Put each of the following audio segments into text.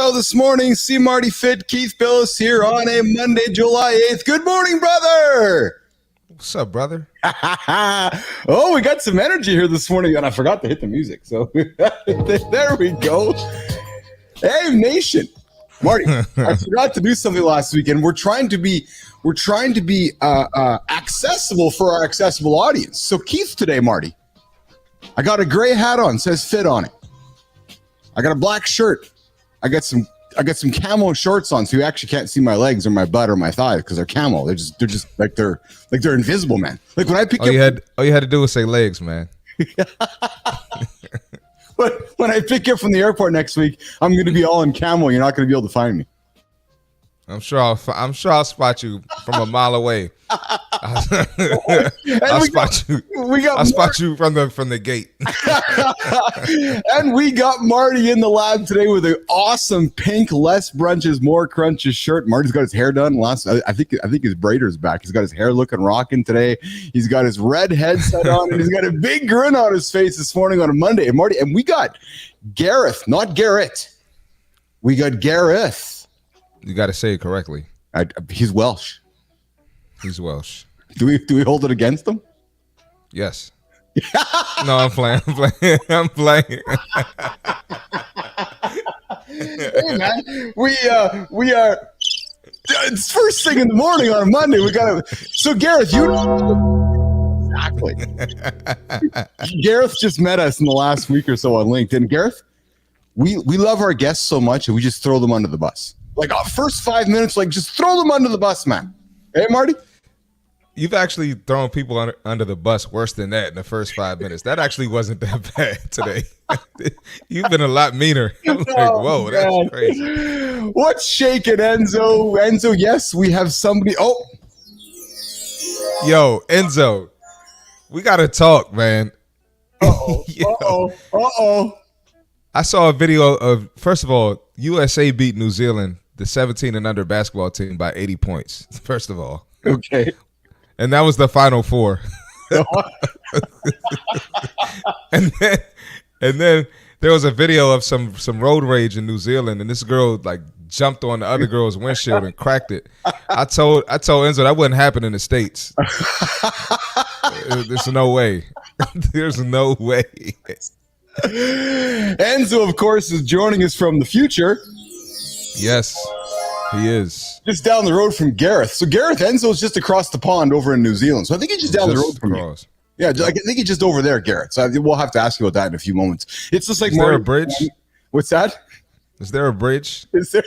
show this morning. See Marty Fit, Keith Billis here on a Monday, July 8th. Good morning, brother. What's up, brother? Oh, we got some energy here this morning, and I forgot to hit the music. So there we go. Hey, nation. Marty, I forgot to do something last weekend. We're trying to be accessible for our accessible audience. So Keith today, Marty, I got a gray hat on, says Fit on it. I got a black shirt. I got some camo shorts on, so you actually can't see my legs or my butt or my thighs because they're camo. They're just like they're invisible, man. Like when I pick all you had to do was say legs, man. But when I pick you up from the airport next week, I'm going to be all in camo. You're not going to be able to find me. I'm sure I'll spot you from a mile away. I'll spot you from the gate. And we got Marty in the lab today with an awesome pink less brunches, more crunches shirt. Marty's got his hair done. I think his braider's back. He's got his hair looking rocking today. He's got his red headset on, and he's got a big grin on his face this morning on a Monday. And Marty, and we got Gareth, not Garrett. We got Gareth. You got to say it correctly. He's Welsh. He's Welsh. Do we hold it against him? Yes. No, I'm playing. I'm playing. Hey man, we are. It's first thing in the morning on a Monday. We gotta. So Gareth, exactly. Gareth just met us in the last week or so on LinkedIn. Gareth, we love our guests so much, and we just throw them under the bus. Like first 5 minutes, like just throw them under the bus, man. Hey, Marty? You've actually thrown people under the bus worse than that in the first 5 minutes. That actually wasn't that bad today. You've been a lot meaner. I'm like, whoa, that's crazy. What's shaking, Enzo? Enzo, yes, we have somebody. Oh. Yo, Enzo, we got to talk, man. Uh-oh. I saw a video of, first of all, USA beat New Zealand, the 17 and under basketball team, by 80 points, first of all. Okay. And that was the Final Four. and then there was a video of some road rage in New Zealand, and this girl like jumped on the other girl's windshield and cracked it. I told Enzo that wouldn't happen in the States. There's no way. There's no way. Enzo, of course, is joining us from the future. Yes, he is. Just down the road from Gareth. So Gareth, Enzo's just across the pond over in New Zealand. So I think he's just down the road from you. Yeah, I think he's just over there, Gareth. So we'll have to ask you about that in a few moments. It's just like is there a bridge? What's that? Is there a bridge? Is there?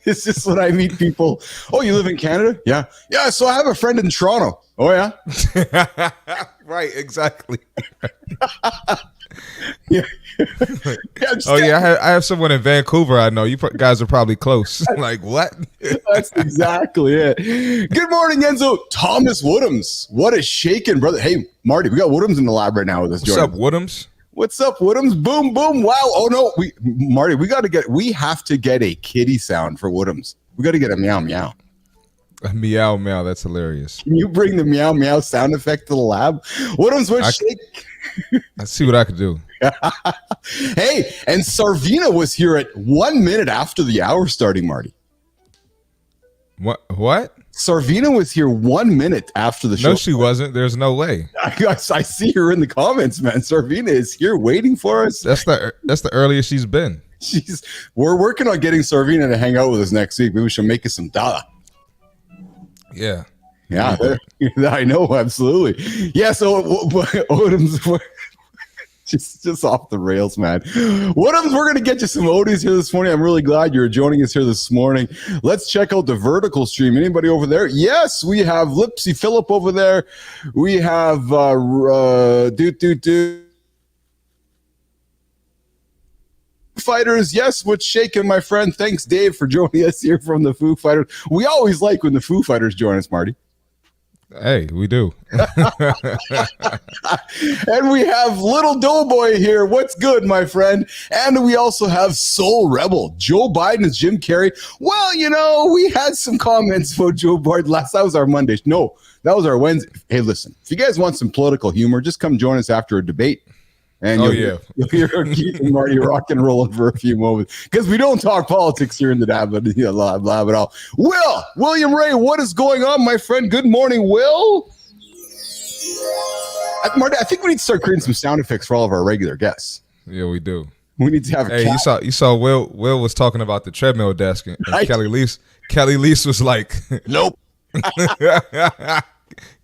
It's just when I meet people. Oh, you live in Canada? Yeah. Yeah, so I have a friend in Toronto. Oh, yeah? Right, exactly. Yeah. I have someone in Vancouver I know. You guys are probably close. Like, what? That's exactly it. Good morning, Enzo. Thomas Woodhams. What a shaking, brother. Hey, Marty, we got Woodhams in the lab right now with us. What's up, Woodhams? What's up, Woodhams? Boom, boom. Wow. Oh, no. Marty, we have to get a kitty sound for Woodhams. We got to get a meow, meow. A meow, meow. That's hilarious. Can you bring the meow, meow sound effect to the lab? Woodhams, what shake? Let's see what I could do. Hey, and Sarvina was here at 1 minute after the hour starting, Marty. What? Sarvina was here 1 minute after the show. No, she wasn't. There's no way. I see her in the comments, man. Sarvina is here waiting for us. That's the earliest she's been. We're working on getting Sarvina to hang out with us next week. Maybe we should make us some dala. Yeah. Yeah, I know, absolutely. Yeah, so Woodhams, just off the rails, man. Woodhams, we're going to get you some Odies here this morning. I'm really glad you're joining us here this morning. Let's check out the vertical stream. Anybody over there? Yes, we have Lipsy Phillip over there. We have Fighters. Yes, what's shaking, my friend? Thanks, Dave, for joining us here from the Foo Fighters. We always like when the Foo Fighters join us, Marty. Hey, we do. And we have Little Doughboy here. What's good, my friend? And we also have Soul Rebel. Joe Biden is Jim Carrey. Well, we had some comments about Joe Biden that was our Monday. No, that was our Wednesday. Hey, listen, if you guys want some political humor, just come join us after a debate. And you'll hear Keith and Marty rock and rolling for a few moments because we don't talk politics here in the lab at all. William Ray, what is going on, my friend? Good morning, Will. Marty, I think we need to start creating some sound effects for all of our regular guests. Yeah, we do. We need to have. Hey, you saw Will was talking about the treadmill desk, and Kelly Lease was like, nope.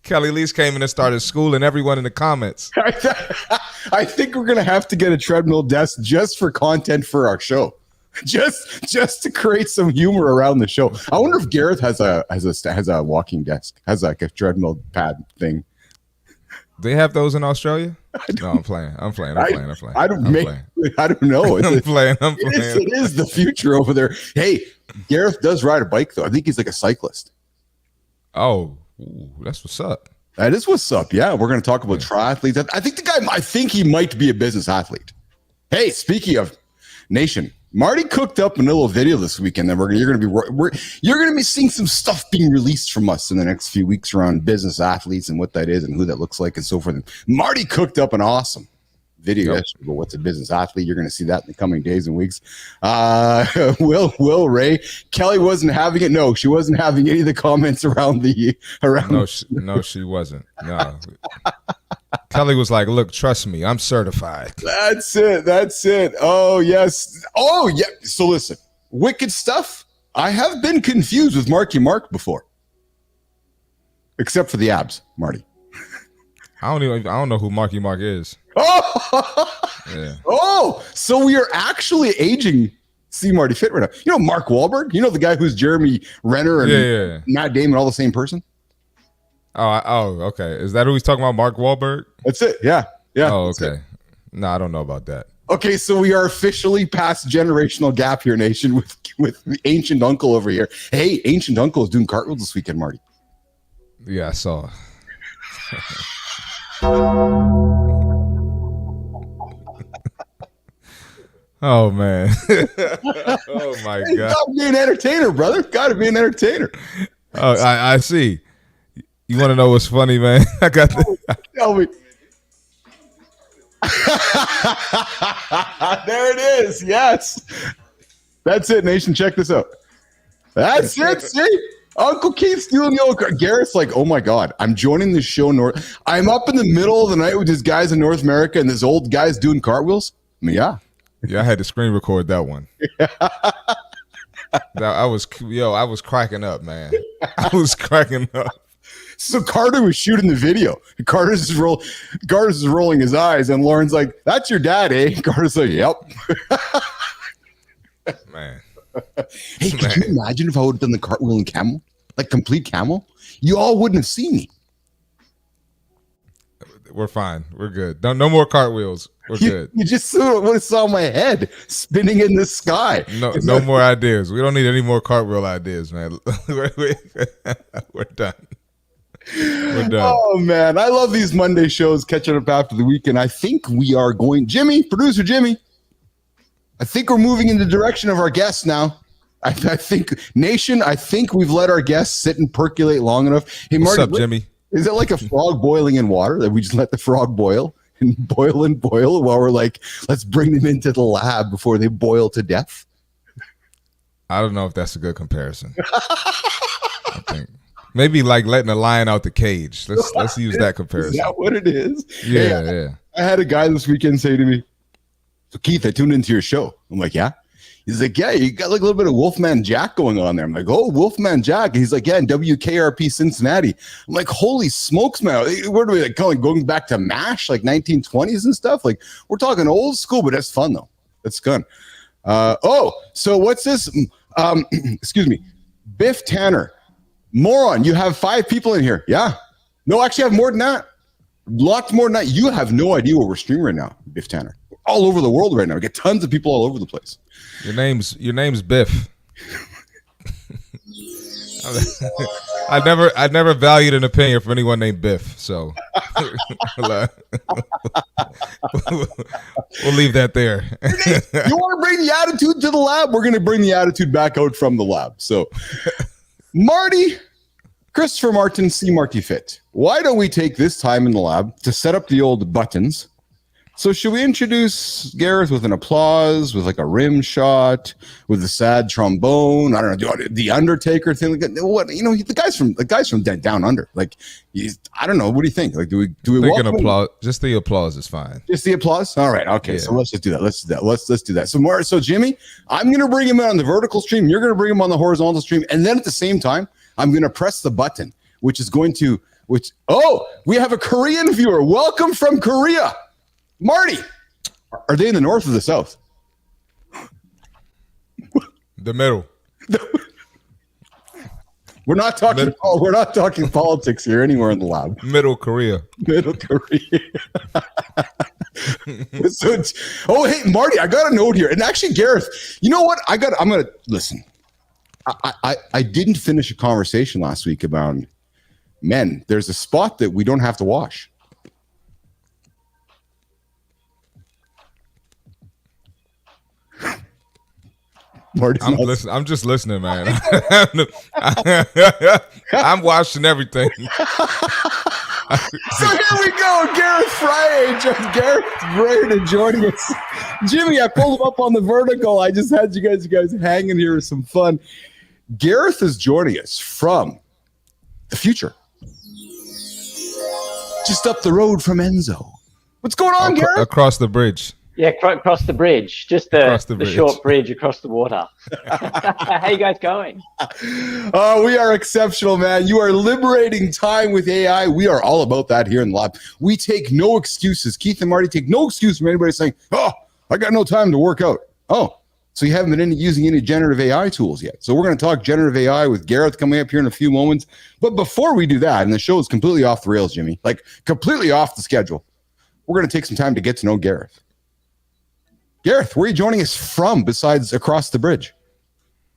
Kelly Lease came in and started schooling everyone in the comments. I think we're gonna have to get a treadmill desk just for content for our show, just to create some humor around the show. I wonder if Gareth has a walking desk, has like a treadmill pad thing. They have those in Australia? No, I'm playing. I don't know. I'm playing. It is the future over there. Hey, Gareth does ride a bike though. I think he's like a cyclist. Oh. Ooh, that's what's up. That is what's up. Yeah, we're going to talk about triathletes. I think he might be a business athlete. Hey, speaking of Nation, Marty cooked up a little video this weekend that you're going to be seeing some stuff being released from us in the next few weeks around business athletes and what that is and who that looks like and so forth. And Marty cooked up an awesome video yesterday about what's a business athlete. You're going to see that in the coming days and weeks. Will Ray, Kelly wasn't having it. No, she wasn't having any of the comments around. No, she wasn't. No. Kelly was like, look, trust me, I'm certified. That's it. Oh, yes. Oh, yeah. So listen, wicked stuff. I have been confused with Marky Mark before. Except for the abs, Marty. I don't know who Marky Mark is. Oh, yeah. Oh, so we are actually aging C. Marty Fit right now. You know Mark Wahlberg? You know the guy who's Jeremy Renner and Matt Damon all the same person? Oh, okay. Is that who he's talking about, Mark Wahlberg? That's it. Yeah. Oh, okay. No, I don't know about that. Okay, so we are officially past generational gap here, Nation, with the ancient uncle over here. Hey, ancient uncle is doing cartwheels this weekend, Marty. Yeah, I saw. Oh man! Oh my God! Gotta be an entertainer, brother. Gotta be an entertainer. Oh, I see. You want to know what's funny, man? I got. Tell me. There it is. Yes, that's it, Nation. Check this out. That's it. See, Uncle Keith's doing the old. Garrett's like, oh my God, I'm joining this show. I'm up in the middle of the night with these guys in North America, and this old guy's doing cartwheels. I mean, yeah. Yeah, I had to screen record that one. I was cracking up, man. I was cracking up. So Carter was shooting the video. Carter's is rolling his eyes, and Lauren's like, "That's your dad, eh?" Carter's like, "Yep." Man. Hey, could you imagine if I would have done the cartwheel in camel, like complete camel? You all wouldn't have seen me. We're fine. We're good. No more cartwheels. We're good. You just would have saw my head spinning in the sky. No more ideas. We don't need any more cartwheel ideas, man. We're done. We're done. Oh, man. I love these Monday shows catching up after the weekend. I think we are going, producer Jimmy, I think we're moving in the direction of our guests now. I think, Nation, I think we've let our guests sit and percolate long enough. Hey, Marty, what's up, Jimmy? Is it like a frog boiling in water that we just let the frog boil and boil while we're like, let's bring them into the lab before they boil to death? I don't know if that's a good comparison. I think maybe like letting a lion out the cage. Let's use that comparison. Is that what it is? Yeah, hey, I had a guy this weekend say to me, "So Keith, I tuned into your show." I'm like, "Yeah." He's like, "Yeah, you got like a little bit of Wolfman Jack going on there." I'm like, "Oh, Wolfman Jack." And he's like, "Yeah, in WKRP Cincinnati." I'm like, "Holy smokes, man. Where do we like going back to MASH, like 1920s and stuff? Like, we're talking old school, but that's fun, though. That's fun." So what's this? Excuse me. Biff Tanner. Moron, you have 5 people in here. Yeah. No, actually, I have more than that. Lots more than that. You have no idea what we're streaming right now, Biff Tanner. All over the world right now. We get tons of people all over the place. Your name's Biff. I never valued an opinion from anyone named Biff, so we'll leave that there. You want to bring the attitude to the lab? We're going to bring the attitude back out from the lab. So, Marty, Christopher Martin, C. Marty Fit. Why don't we take this time in the lab to set up the old buttons, So should we introduce Gareth with an applause, with like a rim shot, with a sad trombone? I don't know, the Undertaker thing. Like, what the guys from Down Under. Like, I don't know. What do you think? Like, do we Thinking applause? Just the applause is fine. Just the applause. All right. Okay. Yeah. So let's just do that. Let's do that. So Jimmy, I'm gonna bring him in on the vertical stream. You're gonna bring him on the horizontal stream, and then at the same time, I'm gonna press the button, we have a Korean viewer. Welcome from Korea. Marty, are they in the north or the south? The middle. We're not talking. We're not talking politics here anywhere in the lab. Middle Korea. Middle Korea. Hey, Marty, I got a note here, and actually, Gareth, you know what? I'm gonna listen. I didn't finish a conversation last week about men. There's a spot that we don't have to wash. I'm just listening, man. I'm watching everything. So here we go, Gareth Friday, Gareth Brayden joining us. Jimmy, I pulled him up on the vertical. I just had you guys hanging here with some fun. Gareth is joining us from the future, just up the road from Enzo. What's going on, Gareth? Across the bridge. Yeah, across the bridge, just the short bridge across the water. How you guys going? Oh, we are exceptional, man. You are liberating time with AI. We are all about that here in the lab. We take no excuses. Keith and Marty take no excuse from anybody saying, "Oh, I got no time to work out." Oh, so you haven't been using any generative AI tools yet. So we're going to talk generative AI with Gareth coming up here in a few moments. But before we do that, and the show is completely off the rails, Jimmy, like completely off the schedule, we're going to take some time to get to know Gareth. Gareth, where are you joining us from besides across the bridge?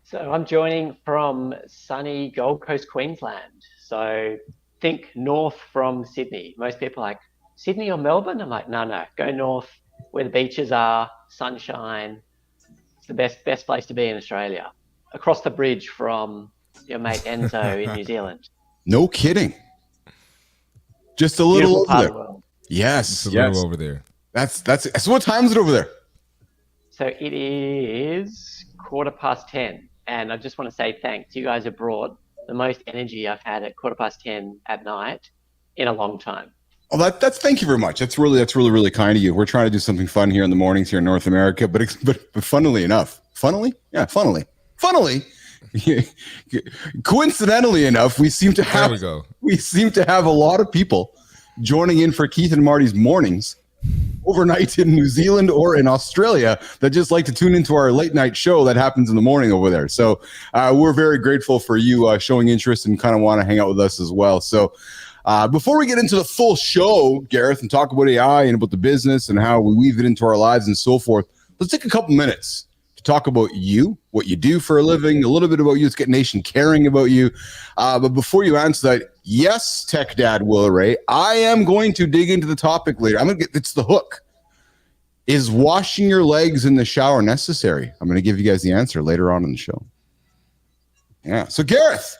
So I'm joining from sunny Gold Coast, Queensland. So think north from Sydney. Most people are like, Sydney or Melbourne? I'm like, no, go north where the beaches are, sunshine. It's the best place to be in Australia. Across the bridge from your mate Enzo in New Zealand. No kidding. Just a little over there. The yes, just a little over there. That's so. What time is it over there? So it is 10:15, and I just want to say thanks. You guys have brought the most energy I've had at 10:15 at night in a long time. Oh, that's thank you very much. That's really kind of you. We're trying to do something fun here in the mornings here in North America, but funnily enough, coincidentally enough, we seem to have a lot of people joining in for Keith and Marty's mornings overnight in New Zealand or in Australia that just like to tune into our late night show that happens in the morning over there. So we're very grateful for you showing interest and kind of want to hang out with us as well. So before we get into the full show, Gareth, and talk about AI and about the business and how we weave it into our lives and so forth, let's take a couple minutes to talk about you, what you do for a living, a little bit about you. Let's get Nation caring about you. But before you answer that, yes, Tech Dad Will Ray, I am going to dig into the topic later. It's the hook. Is washing your legs in the shower necessary? I'm going to give you guys the answer later on in the show. Yeah. So Gareth,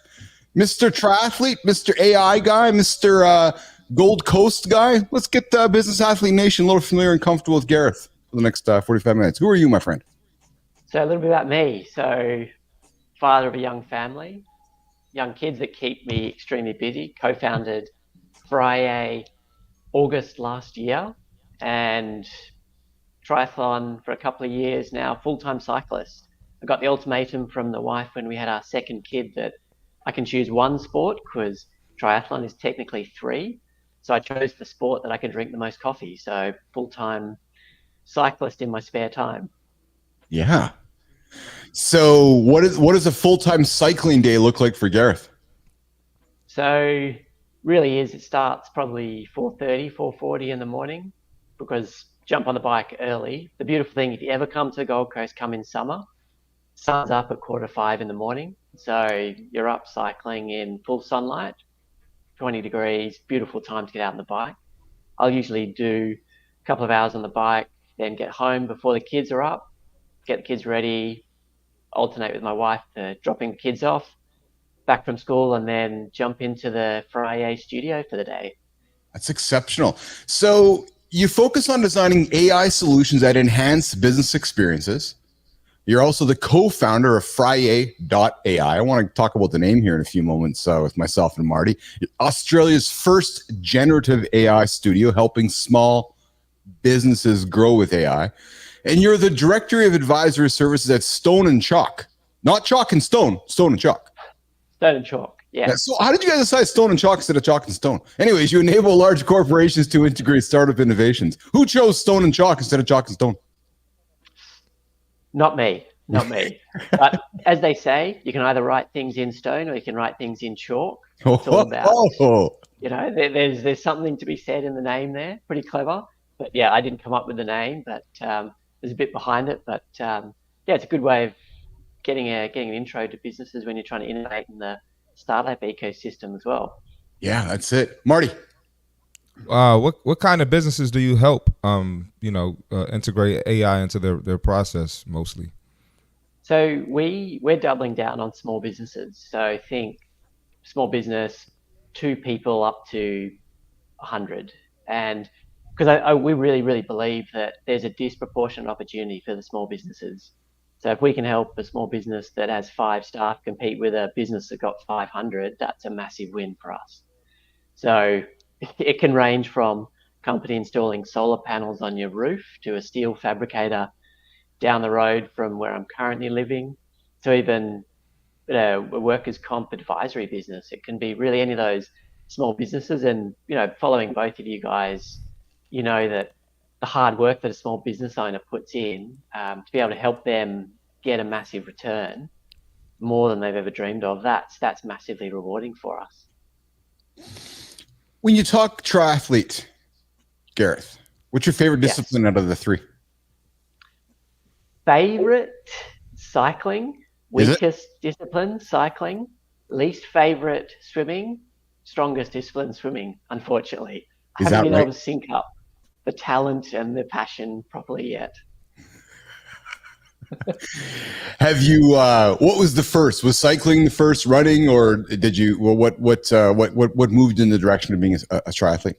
Mr. Triathlete, Mr. AI guy, Mr. Gold Coast guy, let's get Business Athlete Nation a little familiar and comfortable with Gareth for the next 45 minutes. Who are you, my friend? So a little bit about me. So father of a young family, young kids that keep me extremely busy, co-founded Friday August last year, and triathlon for a couple of years now, full-time cyclist. I got the ultimatum from the wife when we had our second kid that I can choose one sport because triathlon is technically 3. So I chose the sport that I can drink the most coffee. So full-time cyclist in my spare time. Yeah. So what does a full-time cycling day look like for Gareth? So really it starts probably 4:40 in the morning because jump on the bike early. The beautiful thing, if you ever come to the Gold Coast, come in summer. Sun's up at 4:45 in the morning. So you're up cycling in full sunlight, 20 degrees, beautiful time to get out on the bike. I'll usually do a couple of hours on the bike, then get home before the kids are up, get the kids ready, alternate with my wife to dropping the kids off, back from school, and then jump into the Friday studio for the day. That's exceptional. So you focus on designing AI solutions that enhance business experiences. You're also the co-founder of Frye.ai. I want to talk about the name here in a few moments with myself and Marty. Australia's first generative AI studio, helping small businesses grow with AI. And you're the director of advisory services at Stone and Chalk. Not Chalk and Stone, Stone and Chalk. Stone and Chalk, yeah. So how did you guys decide Stone and Chalk instead of Chalk and Stone? Anyways, you enable large corporations to integrate startup innovations. Who chose Stone and Chalk instead of Chalk and Stone? Not me. But as they say, you can either write things in stone or you can write things in chalk. It's all about, you know, there's something to be said in the name there. Pretty clever. But yeah, I didn't come up with the name, but there's a bit behind it. But yeah, it's a good way of getting an intro to businesses when you're trying to innovate in the startup ecosystem as well. Yeah, that's it. Marty. What kind of businesses do you help integrate AI into their process mostly? So we're doubling down on small businesses. So think small business, 2 people up to 100. And because we really believe that there's a disproportionate opportunity for the small businesses. So if we can help a small business that has 5 staff compete with a business that got 500, that's a massive win for us. So it can range from a company installing solar panels on your roof to a steel fabricator down the road from where I'm currently living, to even a workers' comp advisory business. It can be really any of those small businesses. And, following both of you guys, you know that the hard work that a small business owner puts in to be able to help them get a massive return, more than they've ever dreamed of, that's massively rewarding for us. When you talk triathlete, Gareth, what's your favorite discipline out of the 3? Favorite, cycling. Weakest discipline, cycling. Least favorite, swimming. Strongest discipline, swimming, unfortunately. I haven't been able to sync up the talent and the passion properly yet. Have you? What was the first? Was cycling the first? Running, or did you? Well, what moved in the direction of being a triathlete?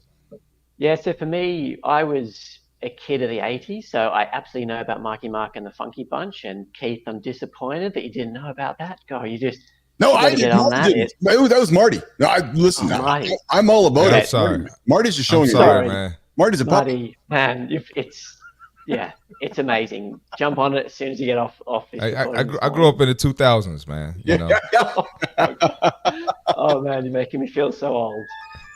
Yeah, so for me, I was a kid of the 80s, so I absolutely know about Marky Mark and the Funky Bunch. And Keith, I'm disappointed that you didn't know about that. God, you just I didn't. That was Marty. No, listen, I'm all about it. Sorry, Marty's just showing you. Sorry, man. Marty's a puppy. Man, it's amazing. Jump on it as soon as you get off this. I grew up in the 2000s, man. You know. Oh man, you're making me feel so old.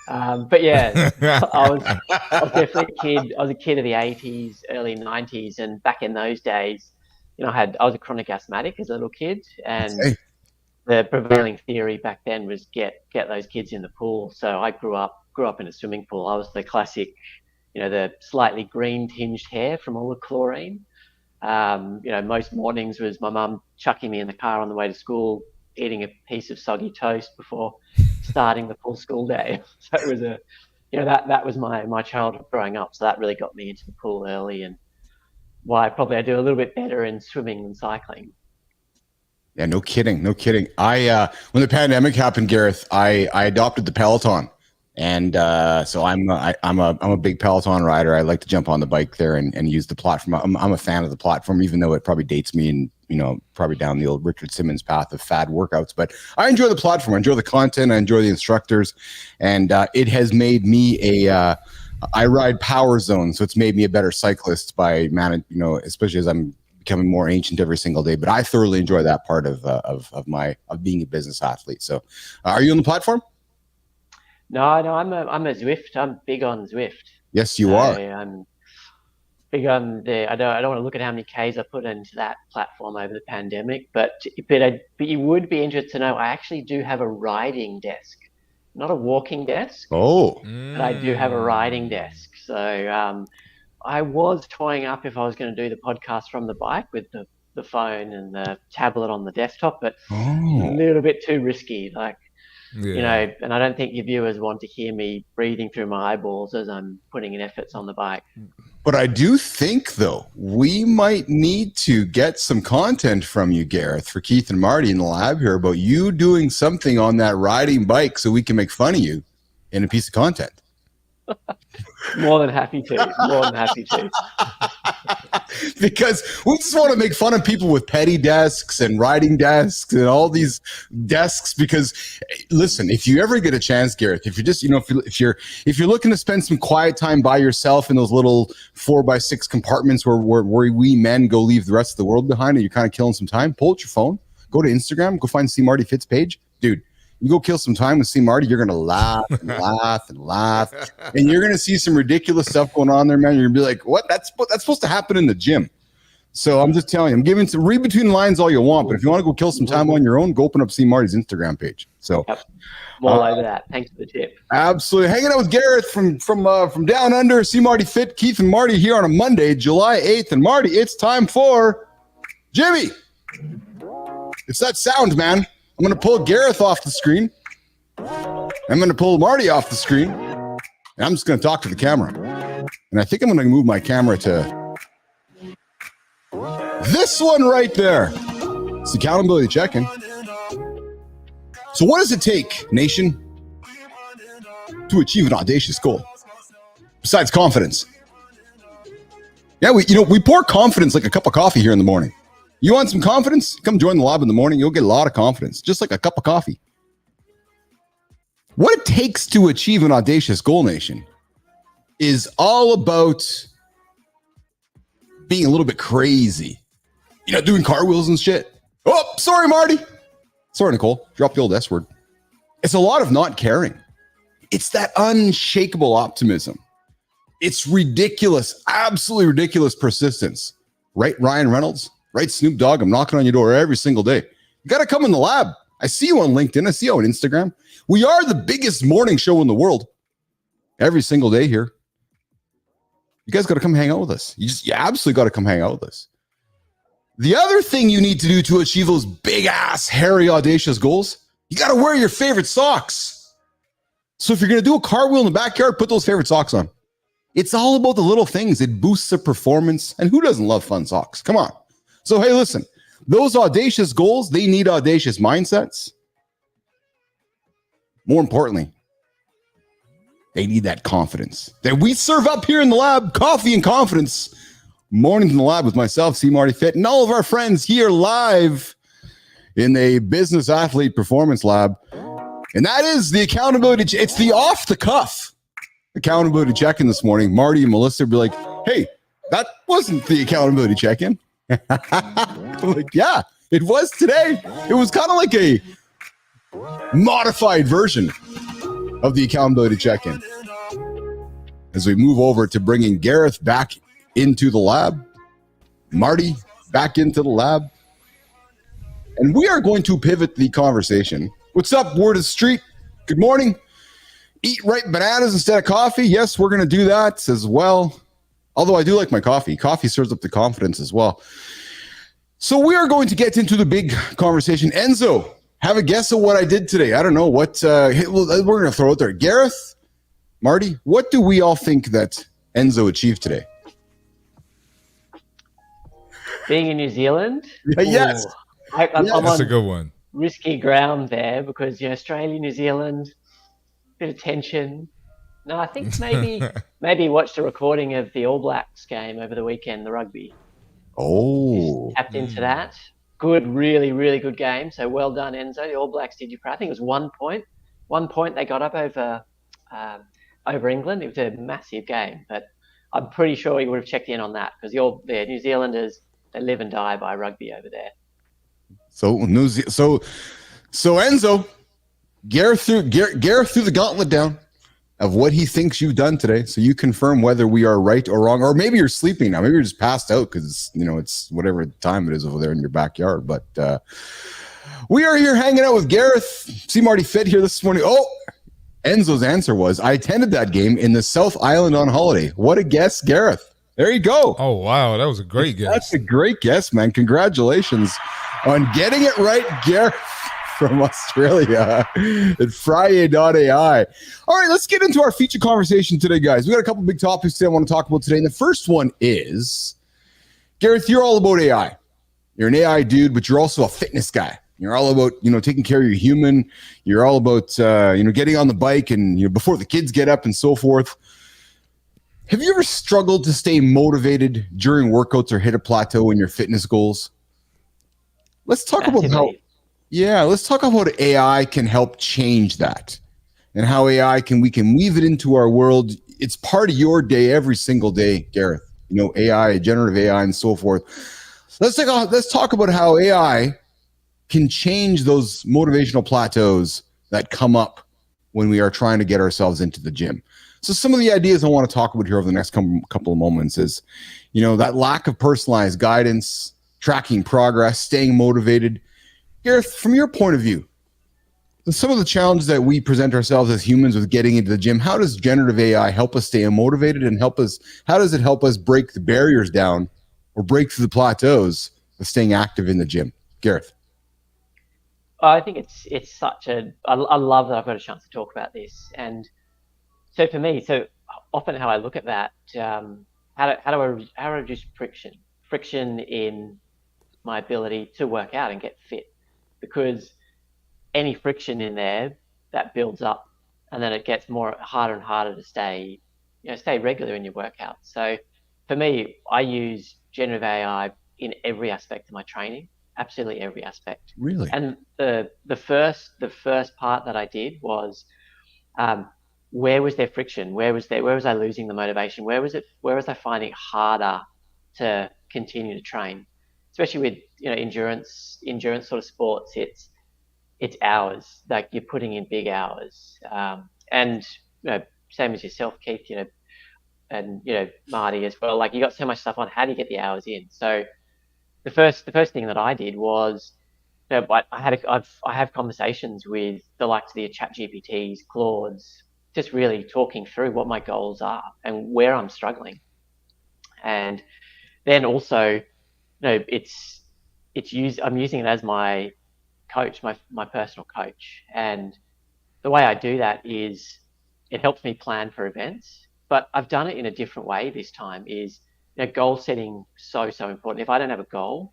But yeah, I was definitely a kid. I was a kid of the 80s, early 90s, and back in those days, I was a chronic asthmatic as a little kid, and the prevailing theory back then was get those kids in the pool. So I grew up in a swimming pool. I was the classic, the slightly green tinged hair from all the chlorine. Most mornings was my mum chucking me in the car on the way to school, eating a piece of soggy toast before starting the full school day. So it was that was my childhood growing up. So that really got me into the pool early, and why probably I do a little bit better in swimming than cycling. Yeah, no kidding. I when the pandemic happened, Gareth, I adopted the Peloton. And so I'm a big Peloton rider. I like to jump on the bike there and use the platform. I'm a fan of the platform, even though it probably dates me and probably down the old Richard Simmons path of fad workouts. But I enjoy the platform. I enjoy the content. I enjoy the instructors, and it has made me I ride Power Zone, so it's made me a better cyclist by especially as I'm becoming more ancient every single day. But I thoroughly enjoy that part of being a business athlete. So, are you on the platform? No, I'm a Zwift. I'm big on Zwift. Yes, you are. I'm big on I don't want to look at how many Ks I put into that platform over the pandemic, but you would be interested to know I actually do have a riding desk, not a walking desk. Oh. But I do have a riding desk. So I was toying up if I was going to do the podcast from the bike with the phone and the tablet on the desktop, but a little bit too risky. And I don't think your viewers want to hear me breathing through my eyeballs as I'm putting in efforts on the bike. But I do think, though, we might need to get some content from you, Gareth, for Keith and Marty in the lab here about you doing something on that riding bike so we can make fun of you in a piece of content. More than happy to. More than happy to. Because we just want to make fun of people with petty desks and writing desks and all these desks. Because listen, if you ever get a chance, Gareth, if you're just, if you're looking to spend some quiet time by yourself in those little 4x6 compartments where we men go leave the rest of the world behind, and you're kind of killing some time, pull out your phone, go to Instagram, go find C. Marty Fitz page, dude. You go kill some time with C. Marty, you're gonna laugh and laugh and laugh, and you're gonna see some ridiculous stuff going on there, man. You're gonna be like, "What? That's supposed to happen in the gym." So I'm just telling you, I'm giving some read between the lines all you want, but if you want to go kill some time on your own, go open up C. Marty's Instagram page. So more over that. Thanks for the tip. Absolutely, hanging out with Gareth from down under. C. Marty Fit, Keith and Marty here on a Monday, July 8th, and Marty, it's time for Jimmy. It's that sound, man. I'm going to pull Gareth off the screen. I'm going to pull Marty off the screen. And I'm just going to talk to the camera. And I think I'm going to move my camera to this one right there. It's accountability check-in. So what does it take, nation, to achieve an audacious goal? Besides confidence. Yeah, we pour confidence like a cup of coffee here in the morning. You want some confidence? Come join the lab in the morning. You'll get a lot of confidence, just like a cup of coffee. What it takes to achieve an audacious goal, nation, is all about being a little bit crazy. Doing cartwheels and shit. Oh, sorry, Marty. Sorry, Nicole. Drop the old S word. It's a lot of not caring. It's that unshakable optimism. It's ridiculous, absolutely ridiculous persistence. Right, Ryan Reynolds? Right, Snoop Dogg? I'm knocking on your door every single day. You got to come in the lab. I see you on LinkedIn. I see you on Instagram. We are the biggest morning show in the world. Every single day here. You guys got to come hang out with us. You absolutely got to come hang out with us. The other thing you need to do to achieve those big ass, hairy, audacious goals, you got to wear your favorite socks. So if you're going to do a cartwheel in the backyard, put those favorite socks on. It's all about the little things. It boosts the performance. And who doesn't love fun socks? Come on. So, hey, listen, those audacious goals, they need audacious mindsets. More importantly, they need that confidence that we serve up here in the lab. Coffee and confidence. Mornings in the lab with myself, C. Marty Fit, and all of our friends here live in a business athlete performance lab. And that is the accountability. It's the off the cuff accountability check-in this morning. Marty and Melissa will be like, hey, that wasn't the accountability check-in. I'm like, yeah, it was today. It was kind of like a modified version of the accountability check-in. As we move over to bringing Gareth back into the lab, Marty back into the lab, and we are going to pivot the conversation. What's up, word of the street? Good morning. Eat right bananas instead of coffee. Yes, we're going to do that as well. Although I do like my coffee. Coffee stirs up the confidence as well. So we are going to get into the big conversation. Enzo, have a guess at what I did today. I don't know what we're going to throw out there. Gareth, Marty, what do we all think that Enzo achieved today? Being in New Zealand? Yes. I'm That's on a good one. risky ground there because, Australia, New Zealand, bit of tension. No, I think maybe watched a recording of the All Blacks game over the weekend, the rugby. Oh. Just tapped into that. Good, really, really good game. So well done, Enzo. The All Blacks did you proud. I think it was 1 point. 1 point they got up over England. It was a massive game, but I'm pretty sure he would have checked in on that because the New Zealanders, they live and die by rugby over there. So Enzo, Gareth threw the gauntlet down of what he thinks you've done today. So you confirm whether we are right or wrong, or maybe you're sleeping now. Maybe you're just passed out because it's whatever time it is over there in your backyard. But we are here hanging out with Gareth. See Marty Fit here this morning. Oh, Enzo's answer was, I attended that game in the South Island on holiday. What a guess, Gareth. There you go. Oh, wow. That was a great guess. That's a great guess, man. Congratulations on getting it right, Gareth from Australia at Friday.ai. All right, let's get into our feature conversation today, guys. We got a couple big topics today I want to talk about today. And the first one is, Gareth, you're all about AI. You're an AI dude, but you're also a fitness guy. You're all about, taking care of your human. You're all about, getting on the bike and, before the kids get up and so forth. Have you ever struggled to stay motivated during workouts or hit a plateau in your fitness goals? Let's talk about let's talk about how AI can help change that, and how we can weave it into our world. It's part of your day every single day, Gareth. You know, AI, generative AI, and so forth. Let's talk about how AI can change those motivational plateaus that come up when we are trying to get ourselves into the gym. So some of the ideas I want to talk about here over the next couple of moments is, you know, that lack of personalized guidance, tracking progress, staying motivated. Gareth, from your point of view, some of the challenges that we present ourselves as humans with getting into the gym, how does generative AI help us stay motivated, and how does it help us break the barriers down or break through the plateaus of staying active in the gym? Gareth. I think it's such a. I love that I've got a chance to talk about this. And so for me, so often how I look at that, how do I reduce friction in my ability to work out and get fit, because any friction in there that builds up, and then it gets harder and harder to stay regular in your workout. So for me, I use generative AI in every aspect of my training, absolutely every aspect. Really? And the first part that I did was, where was there friction? Where was I losing the motivation? Where was I finding it harder to continue to train? Especially with, endurance sort of sports, it's hours. Like, you're putting in big hours. And same as yourself, Keith, and Marty as well. Like, you got so much stuff on. How do you get the hours in? So the first thing that I did was, I have conversations with the likes of the ChatGPTs, Claudes, just really talking through what my goals are and where I'm struggling. And then also, I'm using it as my coach, my personal coach. And the way I do that is, it helps me plan for events, but I've done it in a different way this time. Is goal setting so important. If I don't have a goal,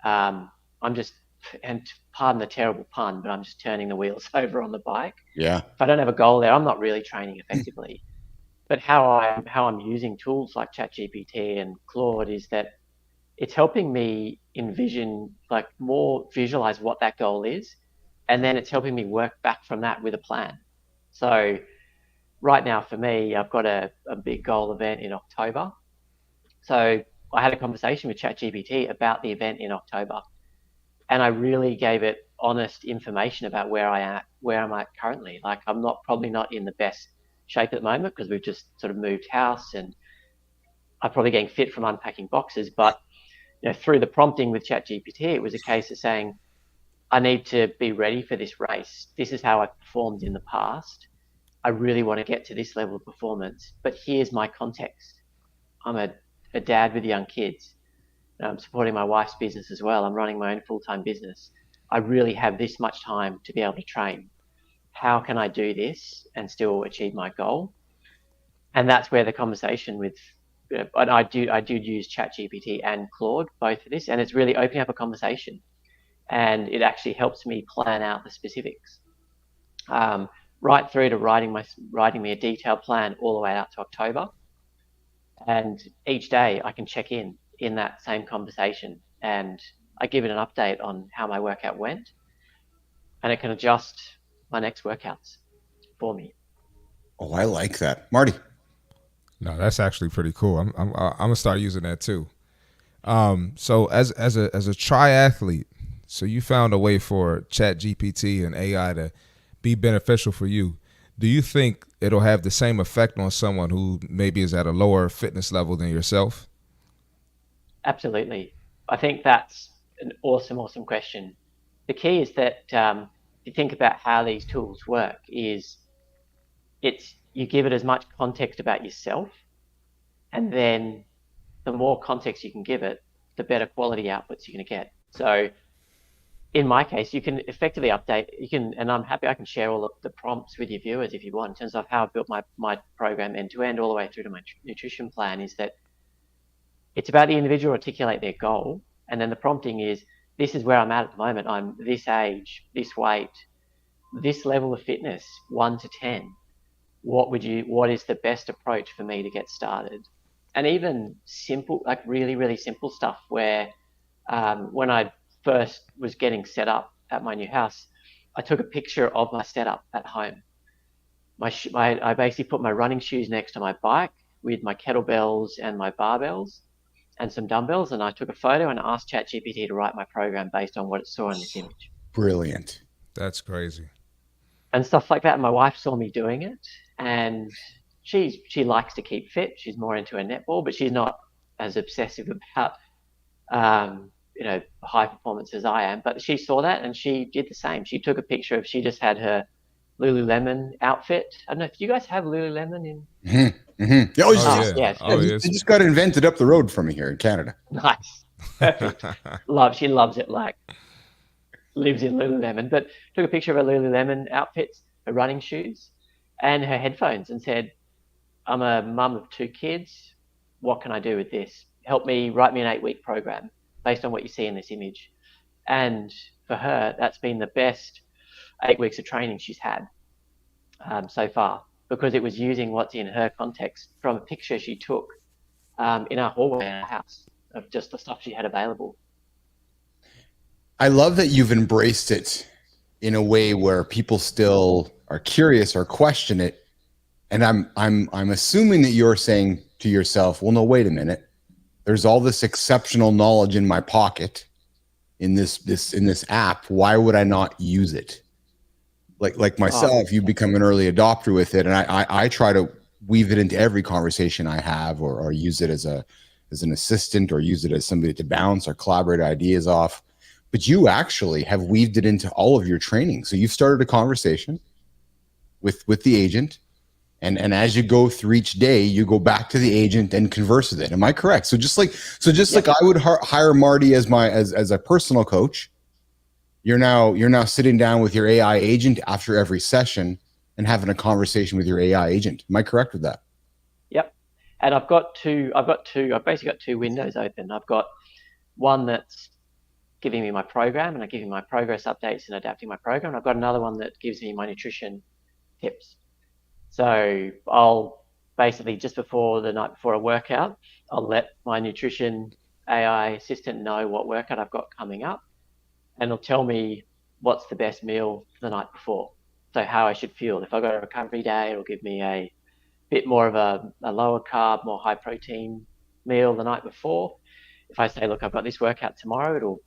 I'm just, and pardon the terrible pun, but I'm just turning the wheels over on the bike. Yeah. If I don't have a goal there, I'm not really training effectively. But how I'm using tools like ChatGPT and Claude is that it's helping me envision, like, more visualize what that goal is, and then it's helping me work back from that with a plan. So right now for me, I've got a big goal event in October. So I had a conversation with ChatGPT about the event in October, and I really gave it honest information about where I'm at currently. Like, I'm probably not in the best shape at the moment, because we've just sort of moved house, and I'm probably getting fit from unpacking boxes. But through the prompting with ChatGPT, it was a case of saying, I need to be ready for this race. This is how I've performed in the past. I really want to get to this level of performance, but here's my context. I'm a dad with young kids. I'm supporting my wife's business as well. I'm running my own full-time business. I really have this much time to be able to train. How can I do this and still achieve my goal? And that's where the conversation with, and I do use ChatGPT and Claude, both for this, and it's really opening up a conversation, and it actually helps me plan out the specifics, right through to writing me a detailed plan all the way out to October. And each day I can check in that same conversation, and I give it an update on how my workout went, and it can adjust my next workouts for me. Oh, I like that. Marty. No, that's actually pretty cool. I'm gonna start using that too. So as a triathlete, so you found a way for ChatGPT and AI to be beneficial for you. Do you think it'll have the same effect on someone who maybe is at a lower fitness level than yourself? Absolutely. I think that's an awesome question. The key is that, if you think about how these tools work, is you give it as much context about yourself, and then the more context you can give it, the better quality outputs you're going to get. So in my case, you can effectively update, and I'm happy I can share all of the prompts with your viewers if you want, in terms of how I built my program end to end, all the way through to my nutrition plan. Is that it's about the individual articulate their goal, and then the prompting is, this is where I'm at the moment. I'm this age, this weight, this level of fitness, 1 to 10. what is the best approach for me to get started? And even simple, like really, really simple stuff where when I first was getting set up at my new house, I took a picture of my setup at home. I basically put my running shoes next to my bike with my kettlebells and my barbells and some dumbbells, and I took a photo and asked ChatGPT to write my program based on what it saw in this image. Brilliant. That's crazy. And stuff like that. And my wife saw me doing it, and she likes to keep fit. She's more into her netball, but she's not as obsessive about high performance as I am. But she saw that and she did the same. She took a picture of, she just had her Lululemon outfit. I don't know if you guys have Lululemon in. Mm-hmm. Mm-hmm. They just got invented up the road from me here in Canada. Nice. Perfect. She loves it, like lives in Lululemon. But took a picture of her Lululemon outfits, her running shoes, and her headphones, and said, I'm a mum of 2 kids. What can I do with this? Help me, write me an 8-week program based on what you see in this image. And for her, that's been the best 8 weeks of training she's had so far, because it was using what's in her context from a picture she took in our hallway in our house of just the stuff she had available. I love that you've embraced it in a way where people still are curious or question it. And I'm assuming that you're saying to yourself, well, no, wait a minute. There's all this exceptional knowledge in my pocket in this app. Why would I not use it? Like myself, you become an early adopter with it, and I try to weave it into every conversation I have, or use it as an assistant, or use it as somebody to bounce or collaborate ideas off. But you actually have weaved it into all of your training. So you've started a conversation with the agent, and as you go through each day, you go back to the agent and converse with it. Am I correct? So just like I would hire Marty as a personal coach, you're now sitting down with your AI agent after every session and having a conversation with your AI agent. Am I correct with that? Yep. And I've basically got 2 windows open. I've got one that's giving me my program, and I give you my progress updates and adapting my program. I've got another one that gives me my nutrition tips. So I'll basically, just before the night before a workout, I'll let my nutrition AI assistant know what workout I've got coming up, and it'll tell me what's the best meal for the night before. So how I should feel. If I've got a recovery day, it'll give me a bit more of a lower carb, more high protein meal the night before. If I say, look, I've got this workout tomorrow, it'll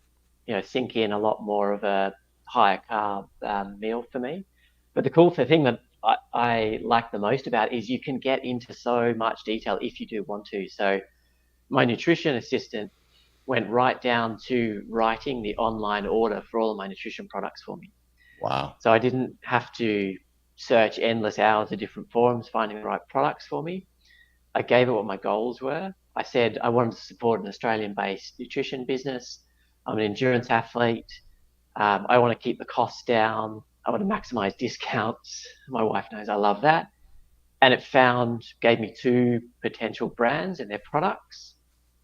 sink in a lot more of a higher carb meal for me. But the cool thing that I like the most about it is you can get into so much detail if you do want to. So my nutrition assistant went right down to writing the online order for all of my nutrition products for me. Wow. So I didn't have to search endless hours of different forums finding the right products for me. I gave it what my goals were. I said I wanted to support an Australian-based nutrition business. I'm an endurance athlete. I want to keep the costs down. I want to maximize discounts. My wife knows I love that. And it gave me 2 potential brands and their products.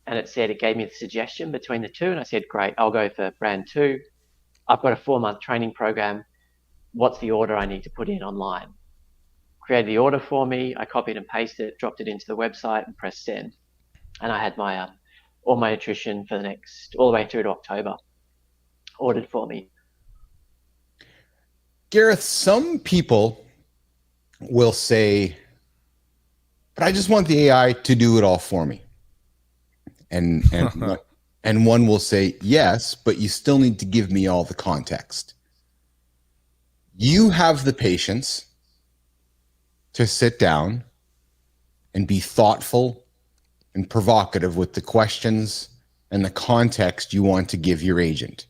And it gave me the suggestion between the 2. And I said, great, I'll go for brand 2. I've got a 4-month training program. What's the order I need to put in online? Created the order for me. I copied and pasted it, dropped it into the website, and pressed send. And I had my all my nutrition for all the way through to October ordered for me. Gareth, some people will say, but I just want the AI to do it all for me. And and one will say, yes, but you still need to give me all the context. You have the patience to sit down and be thoughtful and provocative with the questions and the context you want to give your agent.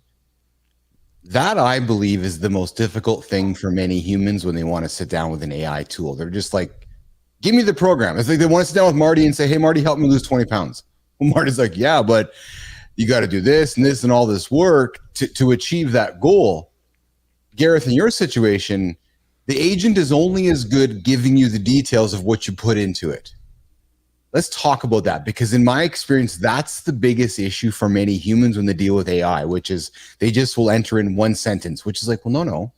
That, I believe, is the most difficult thing for many humans when they want to sit down with an AI tool. They're just like, give me the program. It's like they want to sit down with Marty and say, hey, Marty, help me lose 20 pounds. Well, Marty's like, yeah, but you got to do this and this and all this work to achieve that goal. Gareth, in your situation, the agent is only as good giving you the details of what you put into it. Let's talk about that, because in my experience, that's the biggest issue for many humans when they deal with AI, which is they just will enter in one sentence, which is like, well, no.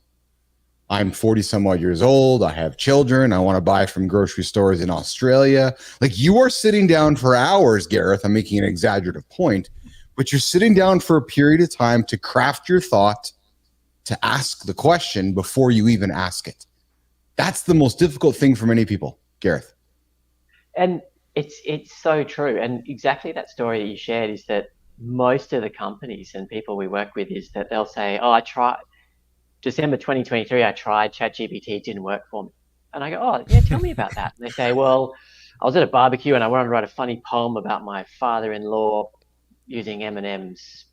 I'm 40 some odd years old. I have children. I want to buy from grocery stores in Australia. Like, you are sitting down for hours, Gareth. I'm making an exaggerative point, but you're sitting down for a period of time to craft your thought, to ask the question before you even ask it. That's the most difficult thing for many people, Gareth. And it's so true. And exactly that story that you shared is that most of the companies and people we work with is that they'll say, oh, I tried December 2023, I tried ChatGPT, it didn't work for me. And I go, oh, yeah, tell me about that. And they say, well, I was at a barbecue and I wanted to write a funny poem about my father-in-law using Eminem's,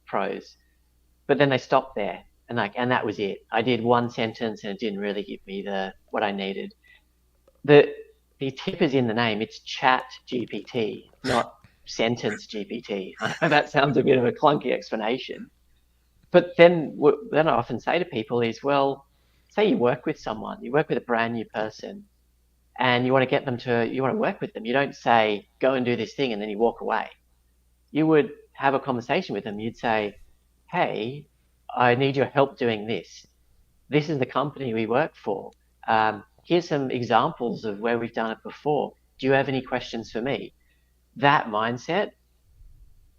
prose. But then they stopped there and that was it. I did one sentence and it didn't really give me what I needed. The tip is in the name. It's ChatGPT, not sentence GPT. I know that sounds a bit of a clunky explanation. But then I often say to people is, well, say you work with someone, you work with a brand new person, and you want to work with them. You don't say, go and do this thing, and then you walk away. You would have a conversation with them. You'd say, hey, I need your help doing this. This is the company we work for. Here's some examples of where we've done it before. Do you have any questions for me? That mindset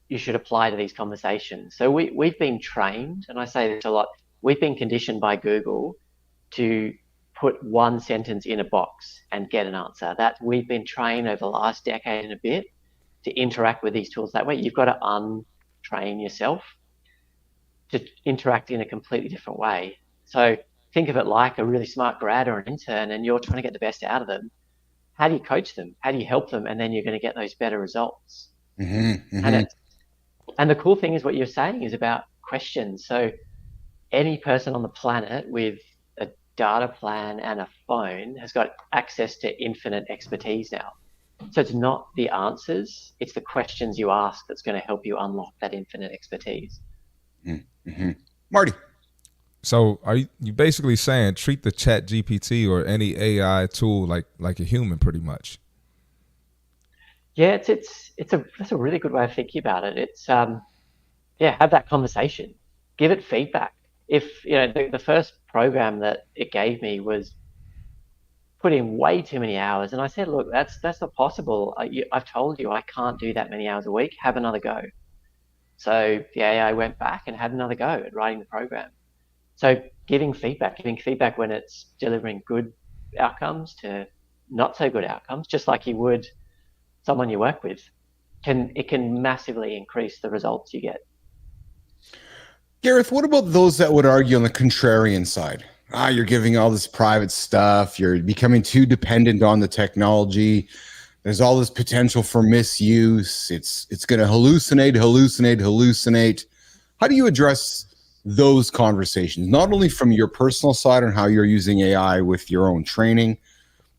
you should apply to these conversations. So we've been trained, and I say this a lot, we've been conditioned by Google to put one sentence in a box and get an answer. That we've been trained over the last decade and a bit to interact with these tools that way. You've got to untrain yourself to interact in a completely different way. So think of it like a really smart grad or an intern, and you're trying to get the best out of them. How do you coach them? How do you help them? And then you're going to get those better results. Mm-hmm, mm-hmm. And the cool thing is what you're saying is about questions. So any person on the planet with a data plan and a phone has got access to infinite expertise now. So it's not the answers, it's the questions you ask that's going to help you unlock that infinite expertise. Mm-hmm. Marty. So are you basically saying treat the ChatGPT or any AI tool like a human, pretty much? Yeah, that's a really good way of thinking about it. It's have that conversation, give it feedback. If the first program that it gave me was put in way too many hours, and I said, look, that's not possible. I've told you I can't do that many hours a week. Have another go. So the AI went back and had another go at writing the program. So giving feedback when it's delivering good outcomes to not so good outcomes, just like you would someone you work with, can massively increase the results you get. Gareth, what about those that would argue on the contrarian side? You're giving all this private stuff. You're becoming too dependent on the technology. There's all this potential for misuse. It's going to hallucinate. How do you address those conversations, not only from your personal side on how you're using AI with your own training,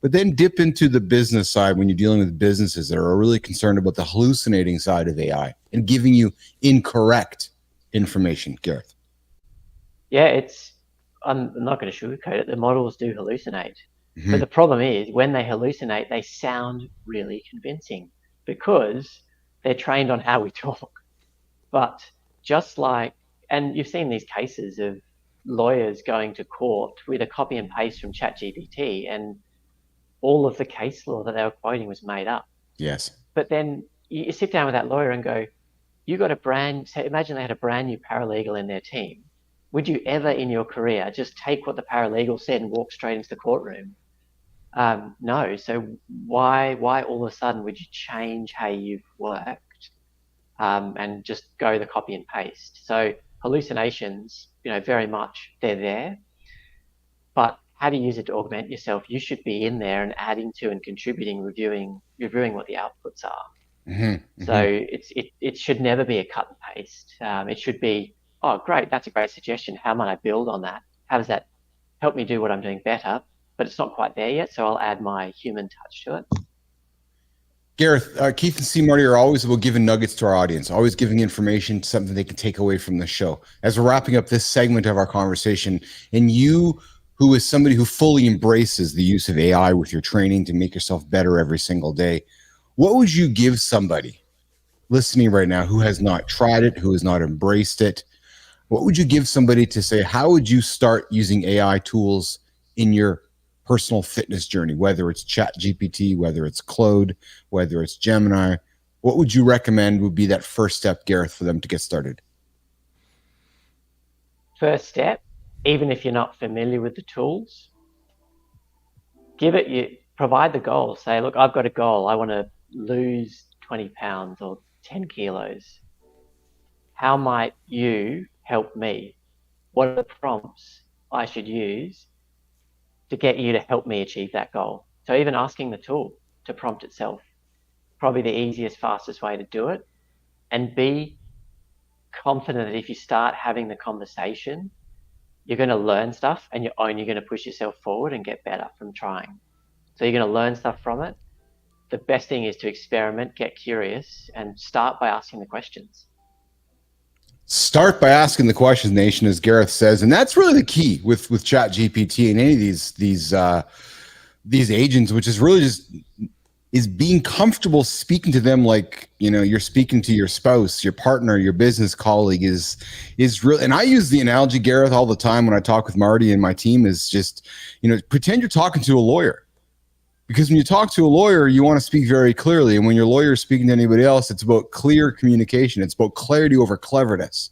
but then dip into the business side when you're dealing with businesses that are really concerned about the hallucinating side of AI and giving you incorrect information, Gareth? Yeah, I'm not going to sugarcoat it. The models do hallucinate. Mm-hmm. But the problem is when they hallucinate, they sound really convincing because they're trained on how we talk. But and you've seen these cases of lawyers going to court with a copy and paste from ChatGPT, and all of the case law that they were quoting was made up. Yes. But then you sit down with that lawyer and go, imagine they had a brand new paralegal in their team. Would you ever in your career just take what the paralegal said and walk straight into the courtroom? No. So why all of a sudden would you change how you've worked and just go the copy and paste? So hallucinations, very much they're there, but how do you use it to augment yourself? You should be in there and adding to and contributing, reviewing what the outputs are. Mm-hmm. So it should never be a cut and paste. It should be, oh, great, that's a great suggestion. How might I build on that? How does that help me do what I'm doing better? But it's not quite there yet, so I'll add my human touch to it. Gareth, Keith and C. Marty are always about giving nuggets to our audience, always giving information, something they can take away from the show. As we're wrapping up this segment of our conversation, and you, who is somebody who fully embraces the use of AI with your training to make yourself better every single day, what would you give somebody listening right now who has not tried it, who has not embraced it? what would you give somebody to say, how would you start using AI tools in your personal fitness journey, whether it's ChatGPT, whether it's Claude, whether it's Gemini? What would you recommend would be that first step, Gareth, for them to get started? First step, even if you're not familiar with the tools, provide the goal. Say, look, I've got a goal. I want to lose 20 pounds or 10 kilos. How might you help me? What are the prompts I should use to get you to help me achieve that goal? So even asking the tool to prompt itself, probably the easiest, fastest way to do it. And be confident that if you start having the conversation, you're going to learn stuff and you're only going to push yourself forward and get better from trying. So you're going to learn stuff from it. The best thing is to experiment, get curious, and start by asking the questions. Start by asking the questions, Nation, as Gareth says, and that's really the key with ChatGPT and any of these agents, which is really just is being comfortable speaking to them like, you know, you're speaking to your spouse, your partner, your business colleague is really. And I use the analogy, Gareth, all the time when I talk with Marty and my team is just, you know, pretend you're talking to a lawyer. Because when you talk to a lawyer, you want to speak very clearly. And when your lawyer is speaking to anybody else, it's about clear communication. It's about clarity over cleverness.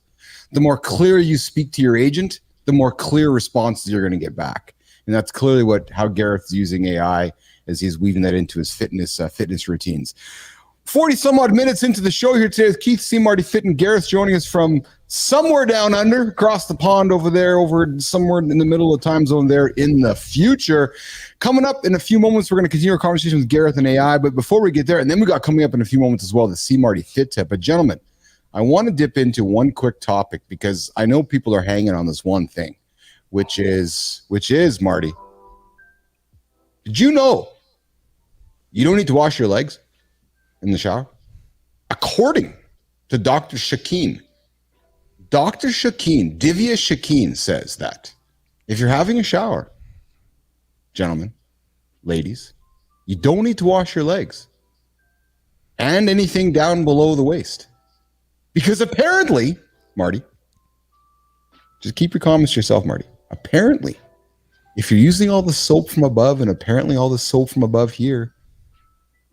The more clear you speak to your agent, the more clear responses you're going to get back. And that's clearly how Gareth's using AI as he's weaving that into his fitness routines. 40 some odd minutes into the show here today with Keith C. Marty Fit and Gareth joining us from somewhere down under, across the pond over there, over somewhere in the middle of the time zone there in the future. Coming up in a few moments, we're going to continue our conversation with Gareth and AI. But before we get there, and then we got coming up in a few moments as well, the C. Marty Fit Tip. But gentlemen, I want to dip into one quick topic because I know people are hanging on this one thing, which is Marty. Did you know you don't need to wash your legs in the shower? According to Dr. Shakeen, Divya Shakeen says that if you're having a shower, gentlemen, ladies, you don't need to wash your legs and anything down below the waist. Because apparently, Marty, just keep your comments to yourself, Marty. Apparently, if you're using all the soap from above and apparently all the soap from above here,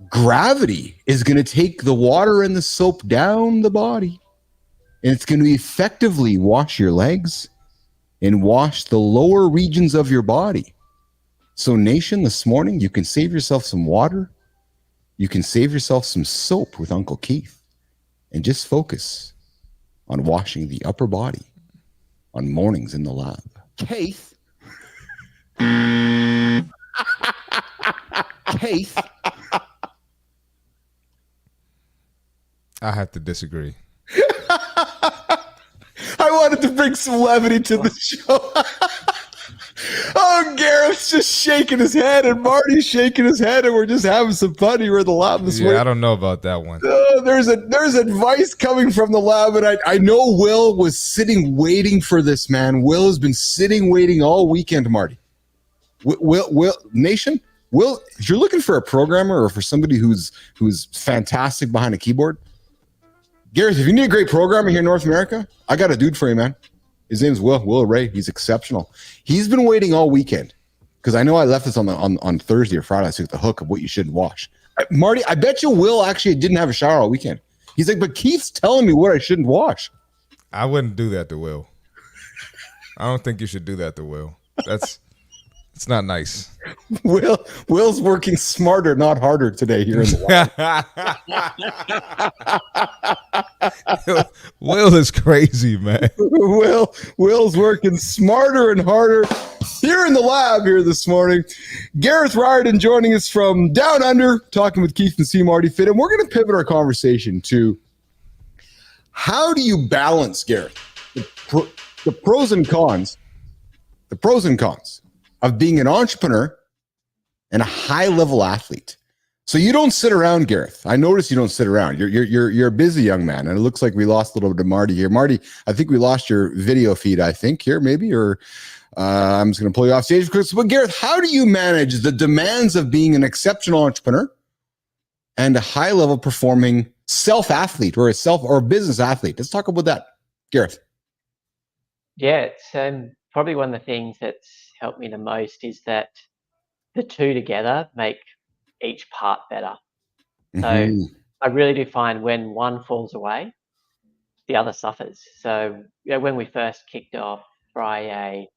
gravity is going to take the water and the soap down the body, and it's going to effectively wash your legs and wash the lower regions of your body. So, Nation, this morning, you can save yourself some water. You can save yourself some soap with Uncle Keith and just focus on washing the upper body on Mornings in the Lab. Keith. Keith. I have to disagree. I wanted to bring some levity to the show. Oh, Gareth's just shaking his head, and Marty's shaking his head, and we're just having some fun here in the lab this week. I don't know about that one. There's advice coming from the lab, and I know Will was sitting waiting for this, man. Will has been sitting waiting all weekend, Marty. Will Nation, Will, if you're looking for a programmer or for somebody who's fantastic behind a keyboard, Gareth, if you need a great programmer here in North America, I got a dude for you, man. His name's Will Ray. He's exceptional. He's been waiting all weekend because I know I left this on Thursday or Friday. I took the hook of what you shouldn't wash. Marty, I bet you Will actually didn't have a shower all weekend. He's like, but Keith's telling me what I shouldn't wash. I wouldn't do that to Will. I don't think you should do that to Will. It's not nice. Will's working smarter, not harder today here in the lab. Will is crazy, man. Will's working smarter and harder here in the lab here this morning. Gareth Riordan joining us from down under, talking with Keith and C. Marty Fit. And we're going to pivot our conversation to how do you balance, Gareth, the pros and cons of being an entrepreneur and a high-level athlete. So you don't sit around, Gareth. I notice you don't sit around. You're a busy young man, and it looks like we lost a little bit of Marty here. Marty, I think we lost your video feed, I think, here maybe, or I'm just going to pull you off stage. But Gareth, how do you manage the demands of being an exceptional entrepreneur and a high-level performing self-athlete or a business athlete? Let's talk about that, Gareth. Yeah, it's probably one of the things that's helped me the most is that the two together make each part better. So Hmm. I really do find when one falls away, the other suffers. So when we first kicked off Friday,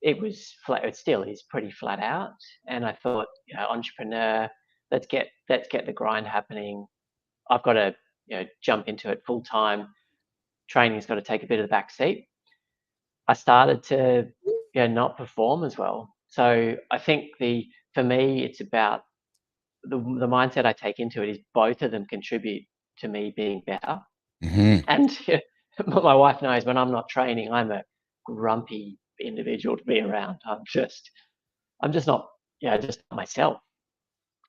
it was flat. It still is pretty flat out, and I thought, entrepreneur, let's get the grind happening. I've got to jump into it full time. Training's got to take a bit of the back seat. I started to not perform as well. So I think the for me it's about the mindset I take into it is both of them contribute to me being better. Hmm. And my wife knows when I'm not training, I'm a grumpy individual to be around. I'm just not, just not myself.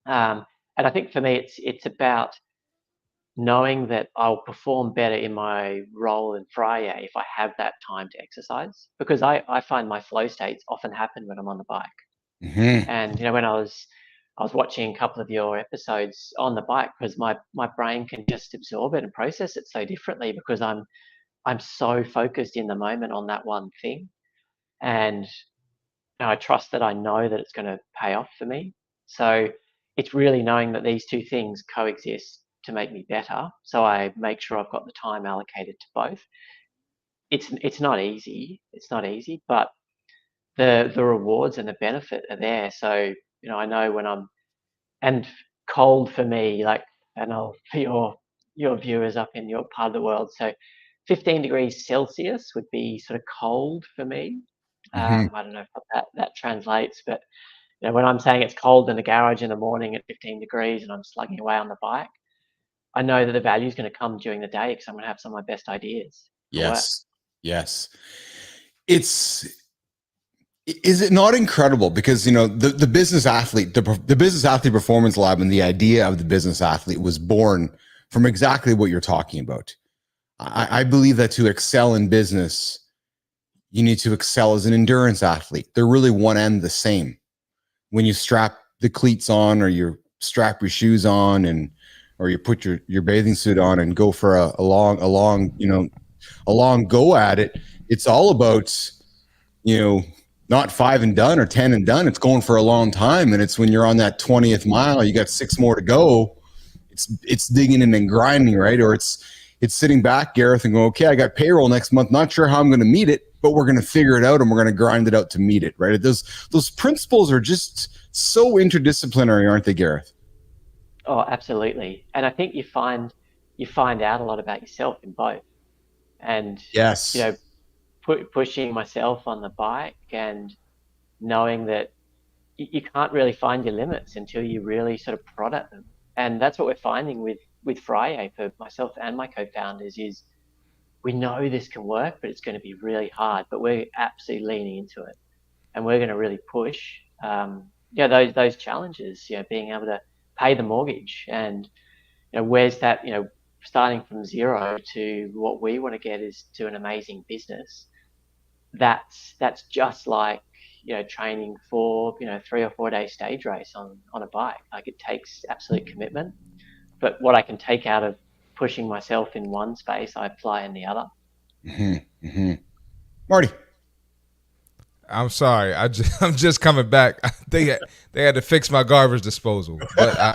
Um, and I think for me, it's about knowing that I'll perform better in my role in Friday if I have that time to exercise, because I find my flow states often happen when I'm on the bike. Hmm. And when I was watching a couple of your episodes on the bike, because my brain can just absorb it and process it so differently because I'm so focused in the moment on that one thing, and I trust that I know that it's going to pay off for me. So it's really knowing that these two things coexist to make me better. So I make sure I've got the time allocated to both. It's not easy. It's not easy, but the rewards and the benefit are there. So I know when I'm and cold for me, like, and I'll for your viewers up in your part of the world. So 15 degrees Celsius would be sort of cold for me. Hmm. I don't know if that translates, but when I'm saying it's cold in the garage in the morning at 15 degrees and I'm slugging away on the bike, I know that the value is going to come during the day because I'm going to have some of my best ideas for work. Yes. Yes. It's Is it not incredible? Because the business athlete, the business athlete performance lab, and the idea of the business athlete was born from exactly what you're talking about. I believe that to excel in business, you need to excel as an endurance athlete. They're really one and the same. When you strap the cleats on, or you strap your shoes on, and or you put your bathing suit on and go for a long go at it, it's all about you know not 5 and done or 10 and done. It's going for a long time. And it's when you're on that 20th mile, you got 6 more to go. It's digging in and grinding, right? Or it's sitting back, Gareth, and going, okay, I got payroll next month. Not sure how I'm going to meet it, but we're going to figure it out and we're going to grind it out to meet it, right? Those principles are just so interdisciplinary, aren't they, Gareth? Oh, absolutely. And I think you find out a lot about yourself in both. And you Yes. know, pushing myself on the bike and knowing that you can't really find your limits until you really sort of prod at them. And that's what we're finding with Friday for myself and my co-founders is we know this can work, but it's going to be really hard. But we're absolutely leaning into it, and we're going to really push. Those challenges. Being able to pay the mortgage, and where's that? Starting from zero to what we want to get is to an amazing business. That's just like training for 3 or 4 day stage race on a bike. Like, it takes absolute commitment, but what I can take out of pushing myself in one space I apply in the other. Mm-hmm. Mm-hmm. Marty. I'm sorry. I'm just coming back. They had to fix my garbage disposal, but I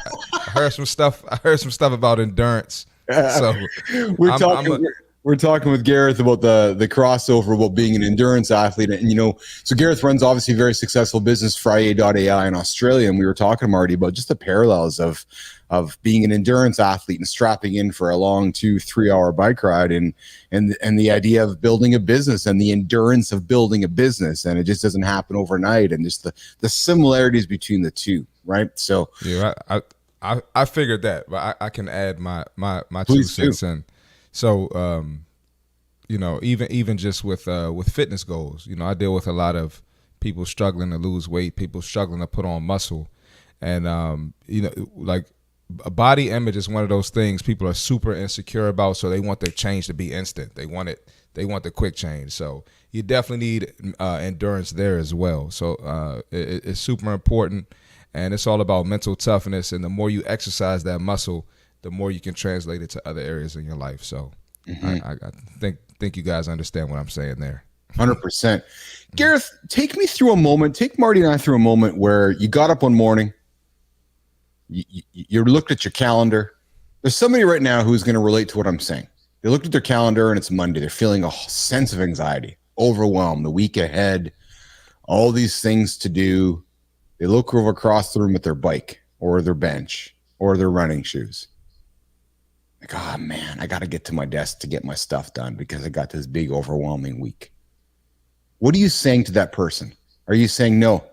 heard some stuff. I heard some stuff about endurance. So we're I'm, talking. I'm a, We're talking with Gareth about the crossover about being an endurance athlete. And, so Gareth runs obviously a very successful business, Friday.ai in Australia. And we were talking, Marty, about just the parallels of being an endurance athlete and strapping in for a long 2-3 hour bike ride and the idea of building a business and the endurance of building a business. And it just doesn't happen overnight. And just the similarities between the two, right? So yeah, I figured that, but I can add my 2 please do. cents in. So, even just with fitness goals, I deal with a lot of people struggling to lose weight, people struggling to put on muscle, and like a body image is one of those things people are super insecure about, so they want their change to be instant. They want the quick change. So you definitely need endurance there as well. So it's super important, and it's all about mental toughness. And the more you exercise that muscle, the more you can translate it to other areas in your life. So I think you guys understand what I'm saying there. 100%. Gareth, take Marty and I through a moment where you got up one morning, you looked at your calendar. There's somebody right now who's going to relate to what I'm saying. They looked at their calendar and it's Monday. They're feeling a sense of anxiety, overwhelmed, the week ahead, all these things to do. They look over across the room at their bike or their bench or their running shoes. Like, oh man, I got to get to my desk to get my stuff done because I got this big overwhelming week. What are you saying to that person? Are you saying, no,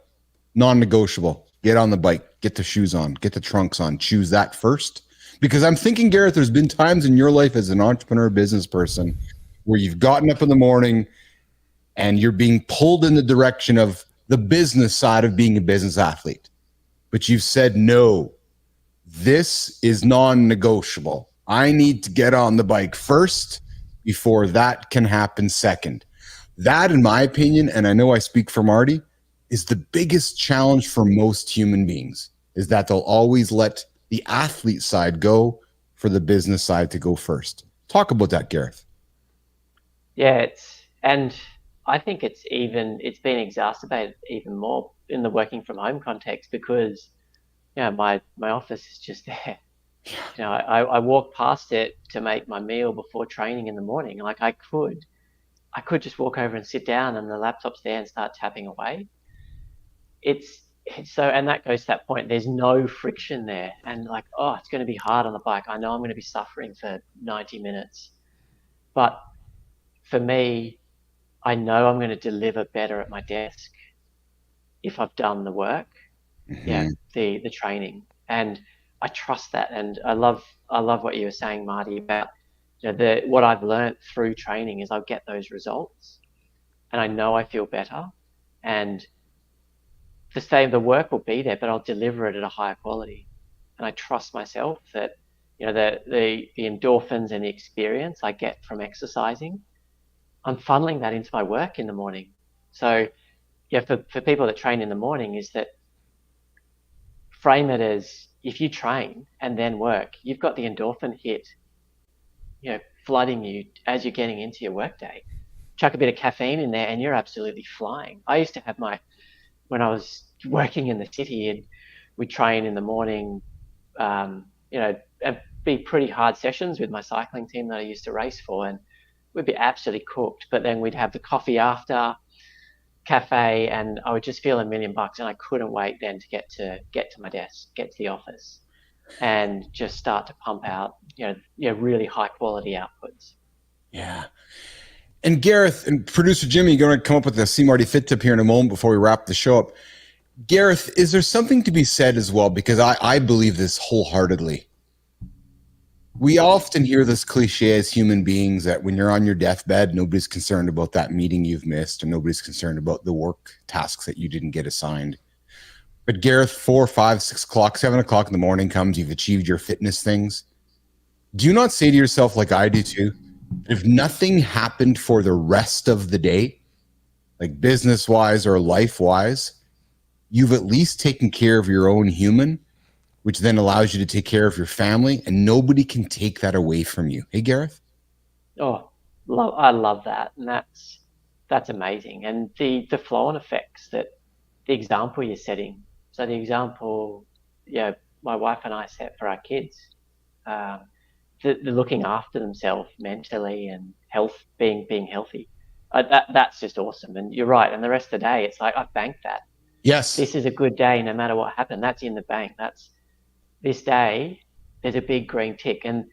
non-negotiable, get on the bike, get the shoes on, get the trunks on, choose that first? Because I'm thinking, Gareth, there's been times in your life as an entrepreneur, business person, where you've gotten up in the morning and you're being pulled in the direction of the business side of being a business athlete. But you've said, no, this is non-negotiable. I need to get on the bike first before that can happen second. That, in my opinion, and I know I speak for Marty, is the biggest challenge for most human beings, is that they'll always let the athlete side go for the business side to go first. Talk about that, Gareth. Yeah, and I think it's been exacerbated even more in the working from home context because, my office is just there. I walk past it to make my meal before training in the morning. Like I could just walk over and sit down and the laptop's there and start tapping away. It's so, and that goes to that point. There's no friction there. And like, oh, it's going to be hard on the bike. I know I'm going to be suffering for 90 minutes. But for me, I know I'm going to deliver better at my desk if I've done the work, the training. And I trust that. And I love what you were saying, Marty, about what I've learned through training is I'll get those results and I know I feel better, and the work will be there, but I'll deliver it at a higher quality. And I trust myself that, the endorphins and the experience I get from exercising, I'm funneling that into my work in the morning. So for people that train in the morning, is that frame it as if you train and then work, you've got the endorphin hit flooding you as you're getting into your workday. Chuck a bit of caffeine in there and you're absolutely flying. I used to have when I was working in the city, and we'd train in the morning, and be pretty hard sessions with my cycling team that I used to race for, and we'd be absolutely cooked. But then we'd have the coffee after, cafe, and I would just feel $1 million, and I couldn't wait then to get to my desk, get to the office, and just start to pump out, really high quality outputs. Yeah. And Gareth and producer Jimmy, you're going to come up with the See Marty Fit tip here in a moment before we wrap the show up. Gareth, is there something to be said as well? Because I believe this wholeheartedly. We often hear this cliche as human beings that when you're on your deathbed, nobody's concerned about that meeting you've missed, or nobody's concerned about the work tasks that you didn't get assigned. But Gareth, 4, 5, 6 o'clock, 7 o'clock in the morning comes, you've achieved your fitness things. Do you not say to yourself, like I do too, if nothing happened for the rest of the day, like business-wise or life-wise, you've at least taken care of your own human, which then allows you to take care of your family, and nobody can take that away from you. Hey, Gareth? Oh, I love that. And that's amazing. And the flow-on effects, that the example you're setting. So the example, my wife and I set for our kids, the looking after themselves mentally and being healthy. That's just awesome. And you're right. And the rest of the day, it's like, I've banked that. Yes. This is a good day no matter what happened. That's in the bank. That's this day, there's a big green tick. And